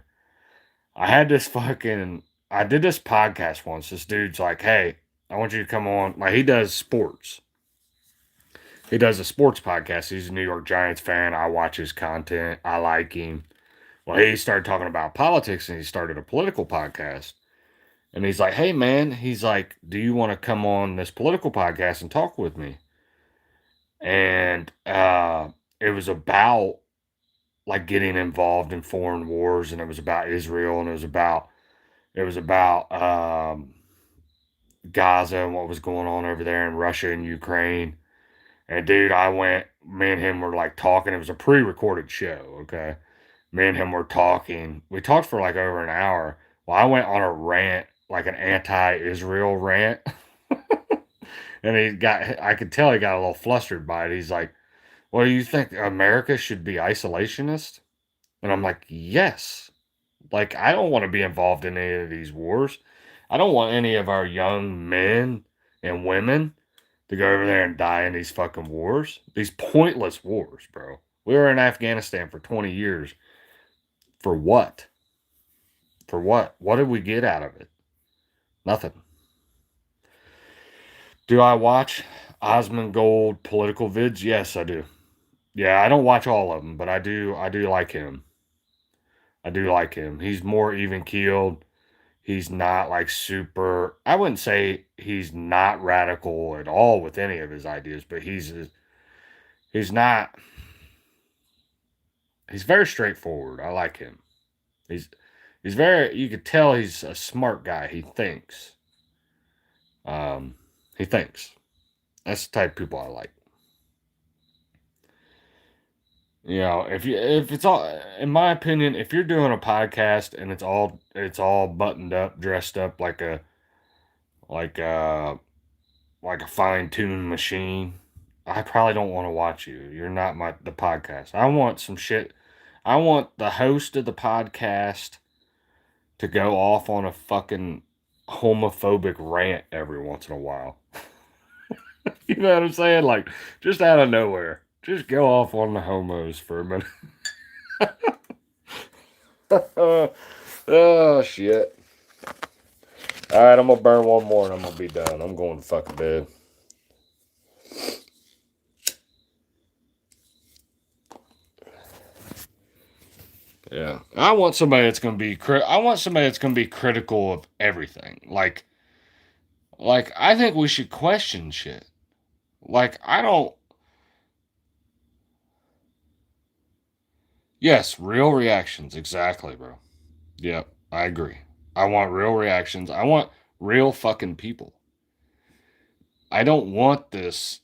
I had this fucking. I did this podcast once. This dude's like, "Hey, I want you to come on." Like he does sports. He does a sports podcast. He's a New York Giants fan. I watch his content. I like him. Well, he started talking about politics and he started a political podcast. And he's like, "Hey, man," he's like, "do you want to come on this political podcast and talk with me?" And it was about like getting involved in foreign wars, and it was about Israel, and it was about Gaza and what was going on over there in Russia and Ukraine. And dude, me and him were like talking. It was a pre-recorded show, okay? Me and him were talking. We talked for like over an hour. Well, I went on a rant, like an anti-Israel rant. And I could tell he got a little flustered by it. He's like, "Well, you think America should be isolationist?" And I'm like, "Yes." Like, I don't want to be involved in any of these wars. I don't want any of our young men and women to go over there and die in these fucking wars. These pointless wars, bro. We were in Afghanistan for 20 years. For what? For what? What did we get out of it? Nothing. Do I watch Osmond Gold political vids? Yes, I do. Yeah, I don't watch all of them, but I do like him. I do like him. He's more even keeled. He's not like super. I wouldn't say he's not radical at all with any of his ideas, but he's not. He's very straightforward. I like him. He's he's very. You could tell he's a smart guy. He thinks. Um, he thinks. That's the type of people I like. If it's all, in my opinion, if you're doing a podcast and it's all buttoned up, dressed up like a like a fine tuned machine, I probably don't want to watch you. You're not the podcast. I want some shit. I want the host of the podcast to go off on a fucking homophobic rant every once in a while. You know what I'm saying? Like just out of nowhere. Just go off on the homos for a minute. Oh shit. Alright, I'm gonna burn one more and I'm gonna be done. I'm going to fucking bed. Yeah. I want somebody that's gonna be I want somebody that's gonna be critical of everything. Like I think we should question shit. Like I don't Yes, real reactions, exactly, bro. Yep, I agree. I want real reactions. I want real fucking people. I don't want this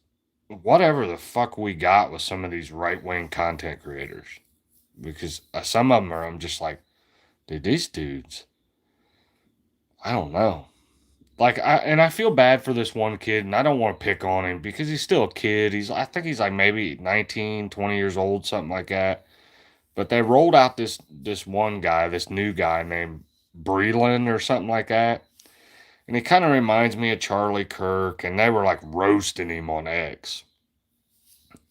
whatever the fuck we got with some of these right wing content creators. Because some of them are, I'm just like, dude, these dudes, I don't know. I feel bad for this one kid, and I don't want to pick on him because he's still a kid. I think he's like maybe 19, 20 years old, something like that. But they rolled out this one guy, this new guy named Breland or something like that. And he kind of reminds me of Charlie Kirk, and they were like roasting him on X.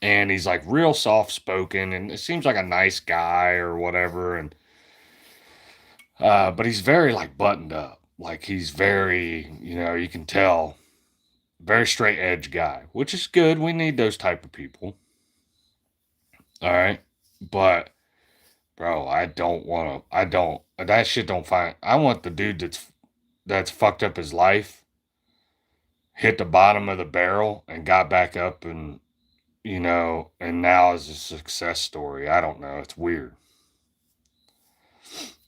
And he's like real soft spoken, and it seems like a nice guy or whatever. And but he's very like buttoned up, like he's very, you can tell, very straight edge guy, which is good. We need those type of people. All right, but bro, I don't want to. I don't. That shit don't find. I want the dude that's fucked up his life hit the bottom of the barrel and got back up and, and now is a success story. I don't know. It's weird.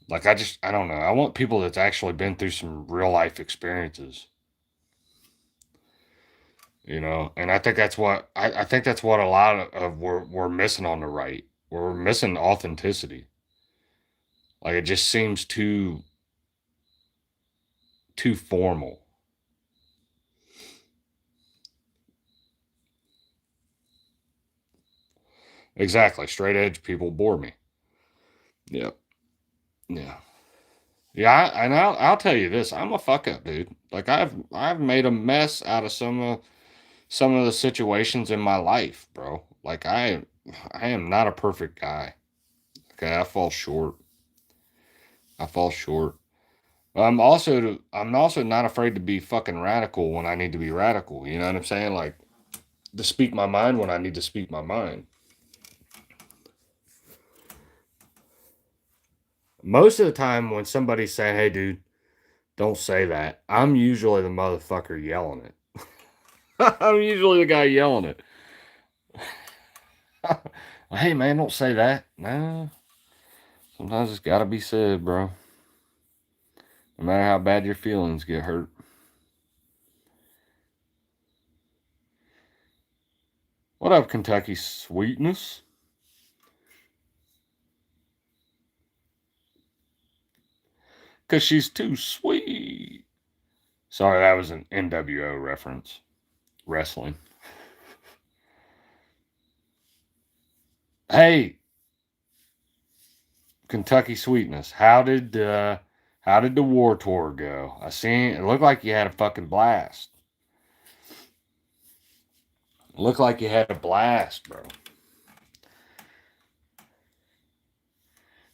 Like, I don't know. I want people that's actually been through some real life experiences, and I think I think that's what a lot of we're missing on the right. We're missing authenticity. Like, it just seems too formal. Exactly. Straight edge people bore me. Yep. Yeah. Yeah, and I'll tell you this, I'm a fuck up, dude. Like, I've made a mess out of some of the situations in my life, bro. Like, I am not a perfect guy. Okay, I fall short. I fall short. But I'm also not afraid to be fucking radical when I need to be radical. You know what I'm saying? Like, to speak my mind when I need to speak my mind. Most of the time when somebody's saying, "Hey, dude, don't say that," I'm usually the motherfucker yelling it. I'm usually the guy yelling it. Hey, man, don't say that. No, sometimes it's got to be said, bro. No matter how bad your feelings get hurt. What up, Kentucky Sweetness? Because she's too sweet. Sorry, that was an NWO reference. Wrestling. Hey, Kentucky Sweetness, how did the war tour go? I seen it looked like you had a fucking blast. It looked like you had a blast, bro.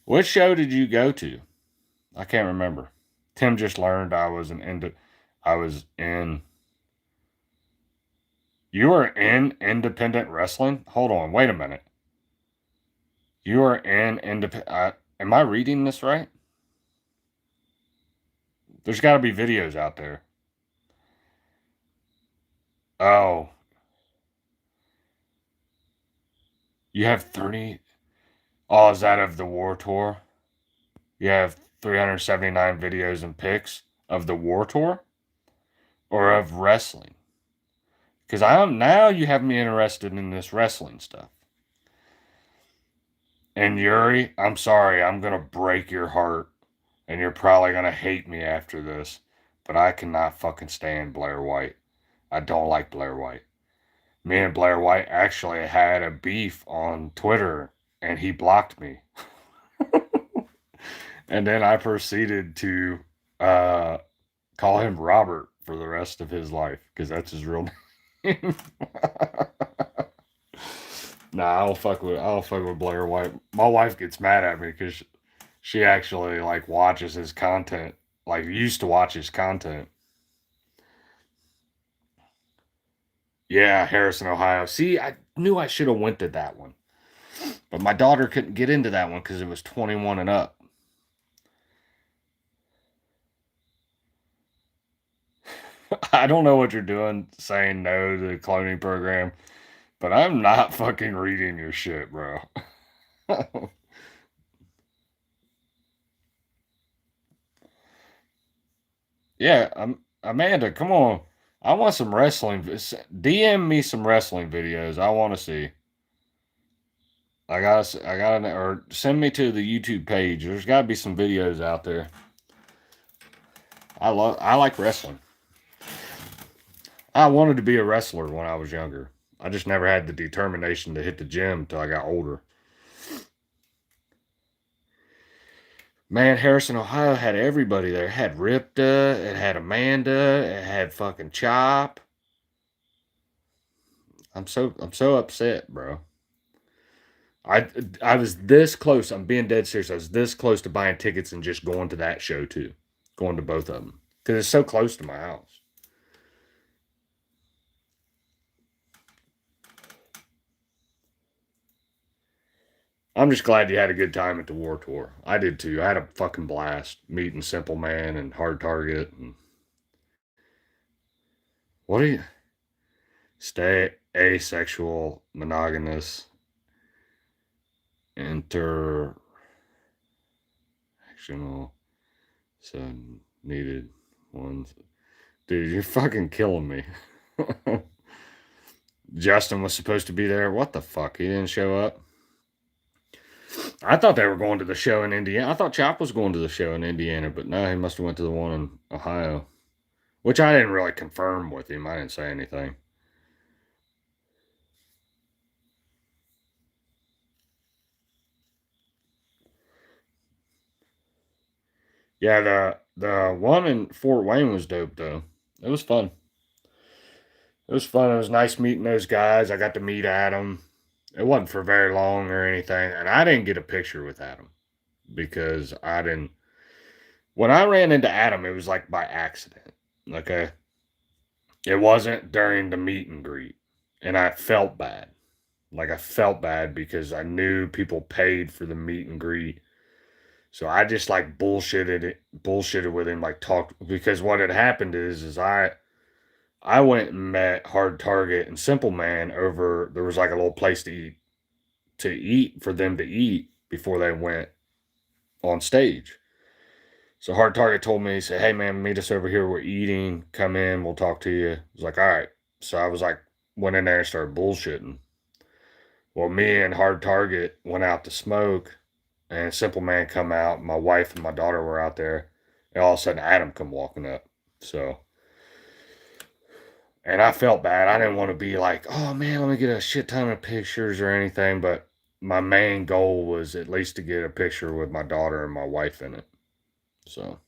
What show did you go to? I can't remember. Tim just learned I was in. You were in independent wrestling? Hold on, wait a minute. You are in independent. Am I reading this right? There's got to be videos out there. Oh, you have 30. Oh, is that of the war tour? You have 379 videos and pics of the war tour or of wrestling? Because now you have me interested in this wrestling stuff. And Yuri, I'm sorry, I'm gonna break your heart, and you're probably gonna hate me after this, but I cannot fucking stand Blair White. I don't like Blair White. Me and Blair White actually had a beef on Twitter, and he blocked me. And then I proceeded to uh, call him Robert for the rest of his life because that's his real name. Nah, I don't fuck with Blair White. My wife gets mad at me because she actually like watches his content, like used to watch his content. Yeah, Harrison, Ohio. See, I knew I should have went to that one, but my daughter couldn't get into that one because it was 21 and up. I don't know what you're doing saying no to the cloning program, but I'm not fucking reading your shit, bro. Yeah, Amanda, come on. I want some wrestling. DM me some wrestling videos. I want to see. I got or send me to the YouTube page. There's got to be some videos out there. I like wrestling. I wanted to be a wrestler when I was younger. I just never had the determination to hit the gym until I got older. Man, Harrison, Ohio had everybody there. It had Ripta, it had Amanda, it had fucking Chop. I'm so upset, bro. I I was this close. I'm being dead serious. I was this close to buying tickets and just going to that show too, going to both of them because it's so close to my house. I'm just glad you had a good time at the War Tour. I did too. I had a fucking blast meeting Simple Man and Hard Target. And What do you stay asexual, monogamous, interactional, so needed ones? Dude, you're fucking killing me. Justin was supposed to be there. What the fuck? He didn't show up. I thought they were going to the show in Indiana. I thought Chop was going to the show in Indiana, but no, he must have went to the one in Ohio, which I didn't really confirm with him. I didn't say anything. Yeah, the one in Fort Wayne was dope though. It was fun. It was fun. It was nice meeting those guys. I got to meet Adam. It wasn't for very long or anything, and I didn't get a picture with Adam because I didn't. When I ran into Adam, it was like by accident. Okay, it wasn't during the meet and greet, and I felt bad. Like I felt bad because I knew people paid for the meet and greet. So I just like bullshitted with him, like talked because what had happened is I went and met Hard Target and Simple Man over there was like a little place to eat for them to eat before they went on stage. So Hard Target told me, he said, "Hey man, meet us over here. We're eating. Come in. We'll talk to you." I was like, "All right." So I was like, went in there and started bullshitting. Well, me and Hard Target went out to smoke, and Simple Man come out. My wife and my daughter were out there, and all of a sudden Adam come walking up. So, and I felt bad. I didn't want to be like, "Oh man, let me get a shit ton of pictures or anything." But my main goal was at least to get a picture with my daughter and my wife in it. So,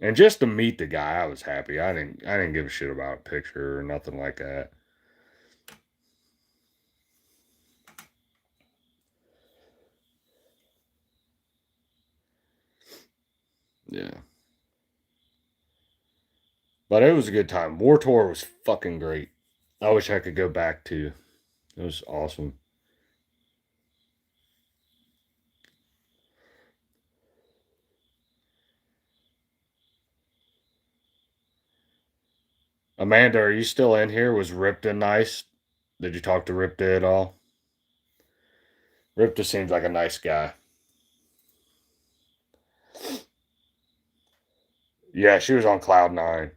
and just to meet the guy, I was happy. I didn't give a shit about a picture or nothing like that. Yeah. But it was a good time. War Tour was fucking great. I wish I could go back to. It was awesome. Amanda, are you still in here? Was Ripta nice? Did you talk to Ripta at all? Ripta seems like a nice guy. Yeah, she was on cloud nine.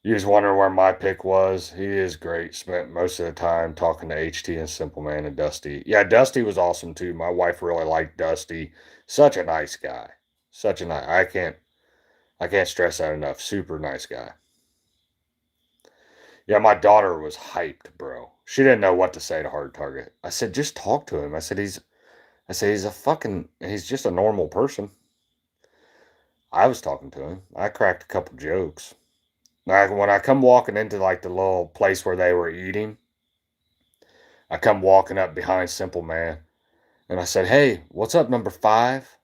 You was wondering where my pick was. He is great. Spent most of the time talking to HT and Simple Man and Dusty. Yeah, Dusty was awesome too. My wife really liked Dusty. Such a nice guy. Such a nice. I can't stress that enough. Super nice guy. Yeah, my daughter was hyped, bro. She didn't know what to say to Hard Target. I said, just talk to him. I said he's just a normal person. I was talking to him. I cracked a couple jokes. Like when I come walking into like the little place where they were eating, I come walking up behind Simple Man, and I said, "Hey, what's up, number 5?"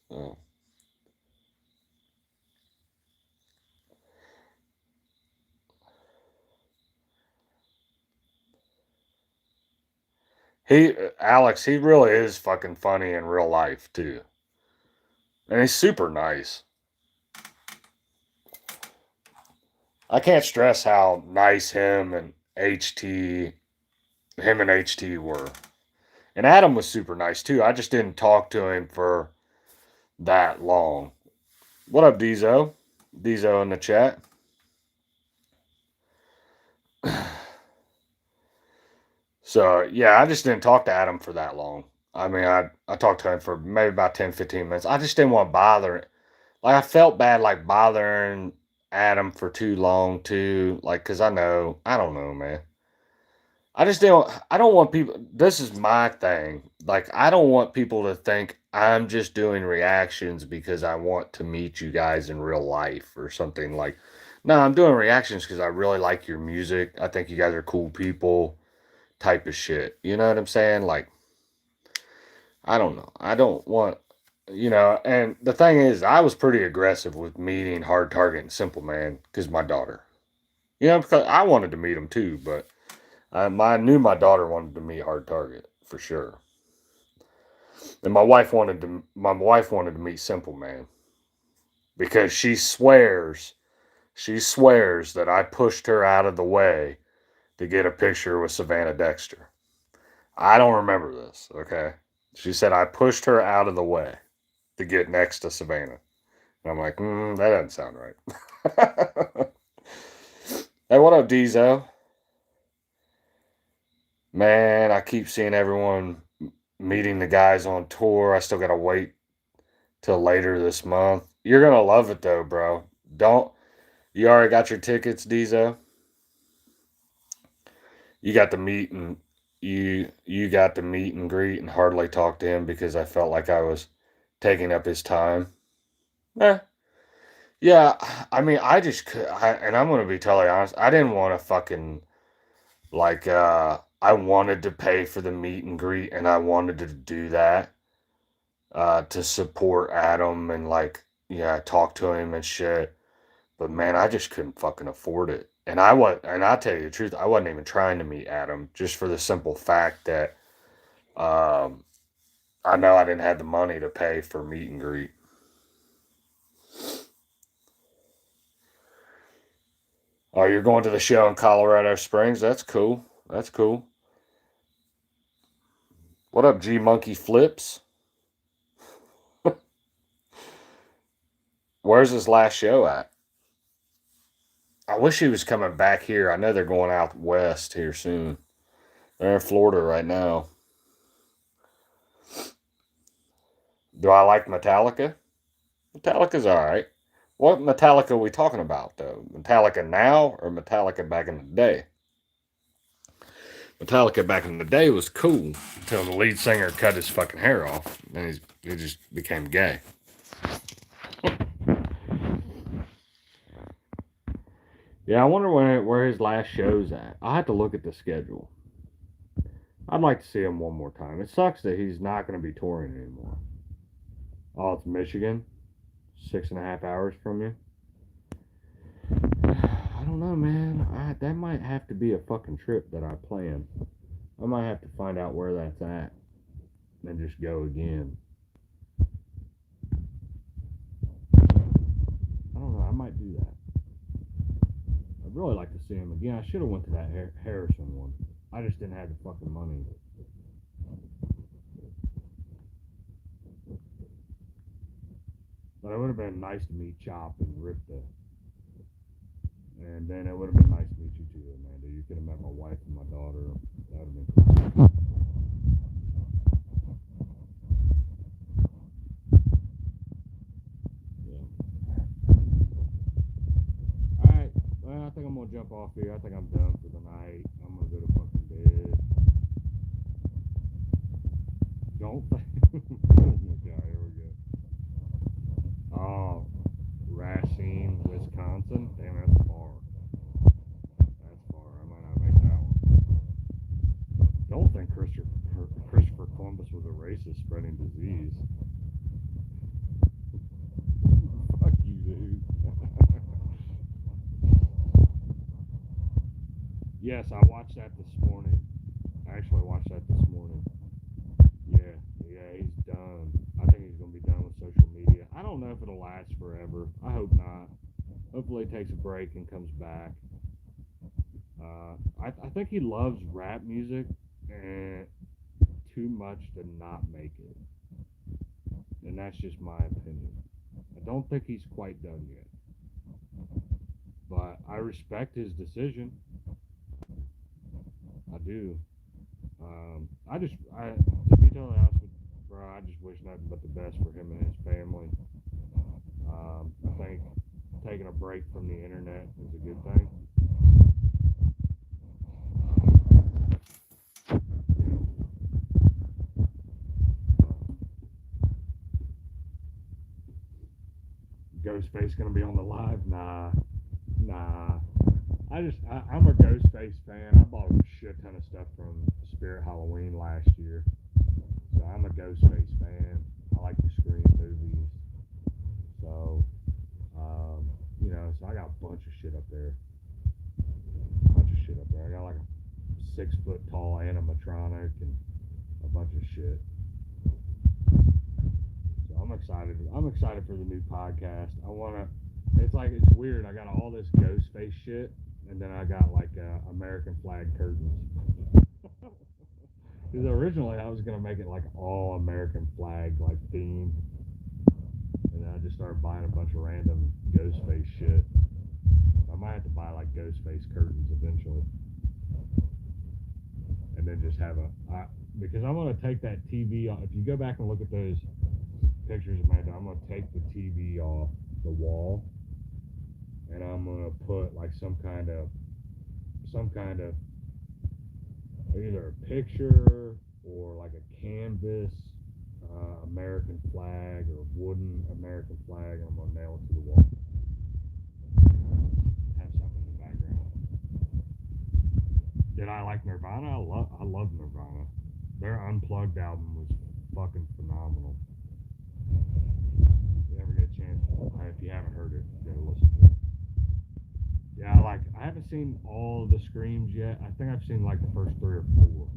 So, Alex, he really is fucking funny in real life too, and he's super nice. I can't stress how nice him and HT were. And Adam was super nice too. I just didn't talk to him for that long. What up, Dizo? Dizo in the chat. So yeah, I just didn't talk to Adam for that long. I mean, I talked to him for maybe about 10, 15 minutes. I just didn't want to bother it. Like I felt bad like bothering Adam for too long too. Like, cause I don't know, man. I don't want people, this is my thing. Like, I don't want people to think I'm just doing reactions because I want to meet you guys in real life or something like, no, I'm doing reactions because I really like your music. I think you guys are cool people type of shit. You know what I'm saying? Like, I don't know. I don't want, and the thing is, I was pretty aggressive with meeting Hard Target and Simple Man because my daughter, because I wanted to meet him too, but I knew my daughter wanted to meet Hard Target for sure. And my wife wanted to meet Simple Man because she swears that I pushed her out of the way to get a picture with Savannah Dexter. I don't remember this, okay? She said I pushed her out of the way to get next to Savannah. And I'm like, that doesn't sound right. Hey, what up, Dezo? Man, I keep seeing everyone meeting the guys on tour. I still gotta wait till later this month. You're gonna love it though, bro. Don't you already got your tickets, Dezo? You got to meet and you got to meet and greet and hardly talk to him because I felt like I was taking up his time. Eh, yeah, I mean, I just could, and I'm gonna be totally honest. I didn't want to fucking like. I wanted to pay for the meet and greet, and I wanted to do that to support Adam and like, yeah, talk to him and shit. But man, I just couldn't fucking afford it. And I tell you the truth, I wasn't even trying to meet Adam just for the simple fact that um, I know I didn't have the money to pay for meet and greet. Oh, you're going to the show in Colorado Springs? That's cool. That's cool. What up, G Monkey Flips? Where's his last show at? I wish he was coming back here. I know they're going out west here soon. They're in Florida right now. Do I like Metallica? Metallica's all right. What Metallica are we talking about, though? Metallica now or Metallica back in the day? Metallica back in the day was cool until the lead singer cut his fucking hair off. Then he just became gay. Yeah, I wonder where his last show's at. I'll have to look at the schedule. I'd like to see him one more time. It sucks that he's not going to be touring anymore. Oh, it's Michigan, 6.5 hours from you. I don't know, man. That might have to be a fucking trip that I plan. I might have to find out where that's at and just go again. I don't know. I might do that. I'd really like to see him again. I should have went to that Harrison one. I just didn't have the fucking money. But it would have been nice to meet Chop and Ripta. And then it would have been nice to meet you too, Amanda. You could have met my wife and my daughter. That would have been cool. Yeah. Alright. Well, I think I'm gonna jump off here. I think I'm done for the night. I'm gonna go to fucking bed. Don't think. Oh my god, here we go. Oh, Racine, Wisconsin. Damn, that's far. That's far. I might not make that one. Don't think Christopher Columbus was a racist spreading disease. Fuck you, dude. Yes, I watched that this morning. I actually watched that this morning. Yeah, yeah, he's done. I think he's gonna be done with social media. I don't know if it'll last forever. I hope not. Hopefully, he takes a break and comes back. I think he loves rap music and too much to not make it, and that's just my opinion. I don't think he's quite done yet, but I respect his decision. I do. To be totally honest with you, bro, I just wish nothing but the best for him and his family. I think taking a break from the internet is a good thing. Ghostface gonna be on the live? Nah, nah. I'm a Ghostface fan. I bought a shit ton of stuff from Spirit Halloween last year, so I'm a Ghostface fan. I like the Scream movies, so so I got a bunch of shit up there. Bunch of shit up there. I got like a 6 foot tall animatronic and a bunch of shit. excited. I'm excited for the new podcast. It's weird. I got all this ghost face shit, and then I got like American flag curtains. Because originally I was gonna make it like all American flag like theme, and then I just started buying a bunch of random ghost face shit. I might have to buy like ghost face curtains eventually, and then just have because I'm gonna take that TV off. If you go back and look at those pictures, Amanda, I'm gonna take the TV off the wall, and I'm gonna put like some kind of either a picture or like a canvas American flag or wooden American flag, and I'm gonna nail it to the wall. Have something in the background. Did I like Nirvana? I love Nirvana. Their Unplugged album was fucking phenomenal. If you ever get a chance, if you haven't heard it, go listen to it. Yeah, I haven't seen all the Screams yet. I think I've seen like the first 3 or 4.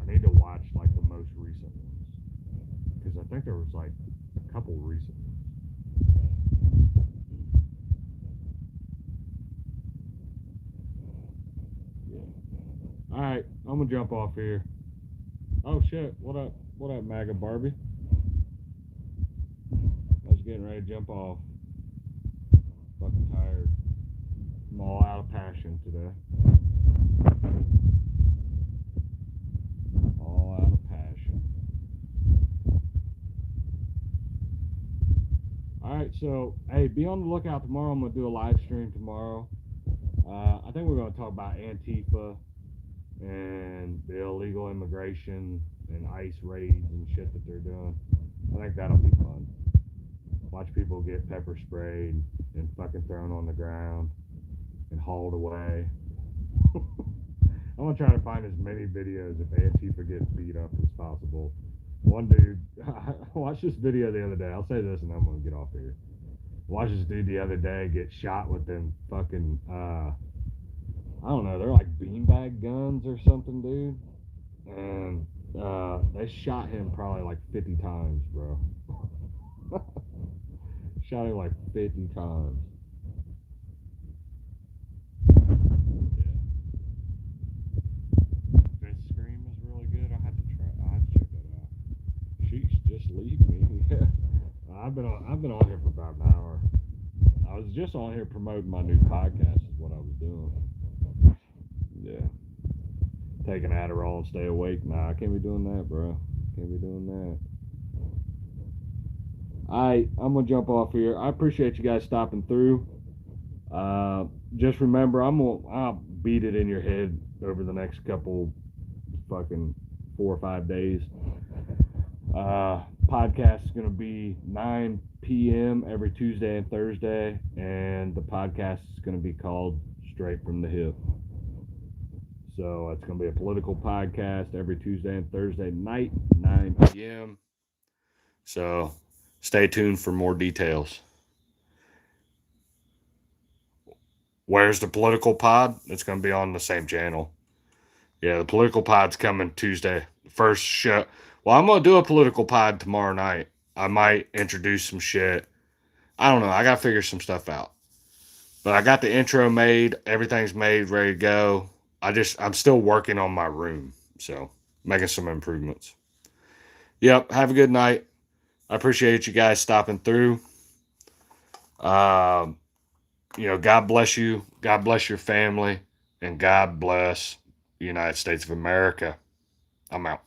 I need to watch like the most recent ones, because I think there was like a couple recent ones. Yeah. All right, I'm gonna jump off here. Oh shit! What up, MAGA Barbie? I was getting ready to jump off. Fucking tired. I'm all out of passion today. All out of passion. Alright, so, hey, be on the lookout tomorrow. I'm going to do a live stream tomorrow. I think we're going to talk about Antifa and the illegal immigration and ICE raids and shit that they're doing. I think that'll be fun. Watch people get pepper sprayed and fucking thrown on the ground and hauled away. I'm gonna try to find as many videos if Antifa gets beat up as possible. One dude, I watched this video the other day. I'll say this and I'm gonna get off here. I watched this dude the other day get shot with them fucking, I don't know, they're like beanbag guns or something, dude. And they shot him probably like 50 times, bro. Shot him like 50 times. Yeah. That Scream is really good. I have to check that out. Sheesh, just leave me. Yeah. I've been on here for about an hour. I was just on here promoting my new podcast is what I was doing. Yeah. Taking Adderall and stay awake. Nah, I can't be doing that, bro. Can't be doing that. Alright, I'm gonna jump off here. I appreciate you guys stopping through. Just remember, I'll beat it in your head over the next couple fucking 4 or 5 days. Podcast is gonna be 9 p.m. every Tuesday and Thursday, and the podcast is gonna be called Straight from the Hip. So it's gonna be a political podcast every Tuesday and Thursday night, 9 p.m. So stay tuned for more details. Where's the political pod? It's going to be on the same channel. Yeah, the political pod's coming Tuesday. First show. Well, I'm going to do a political pod tomorrow night. I might introduce some shit. I don't know. I got to figure some stuff out. But I got the intro made. Everything's made, ready to go. I'm still working on my room. So, making some improvements. Yep, have a good night. I appreciate you guys stopping through. God bless you. God bless your family. And God bless the United States of America. I'm out.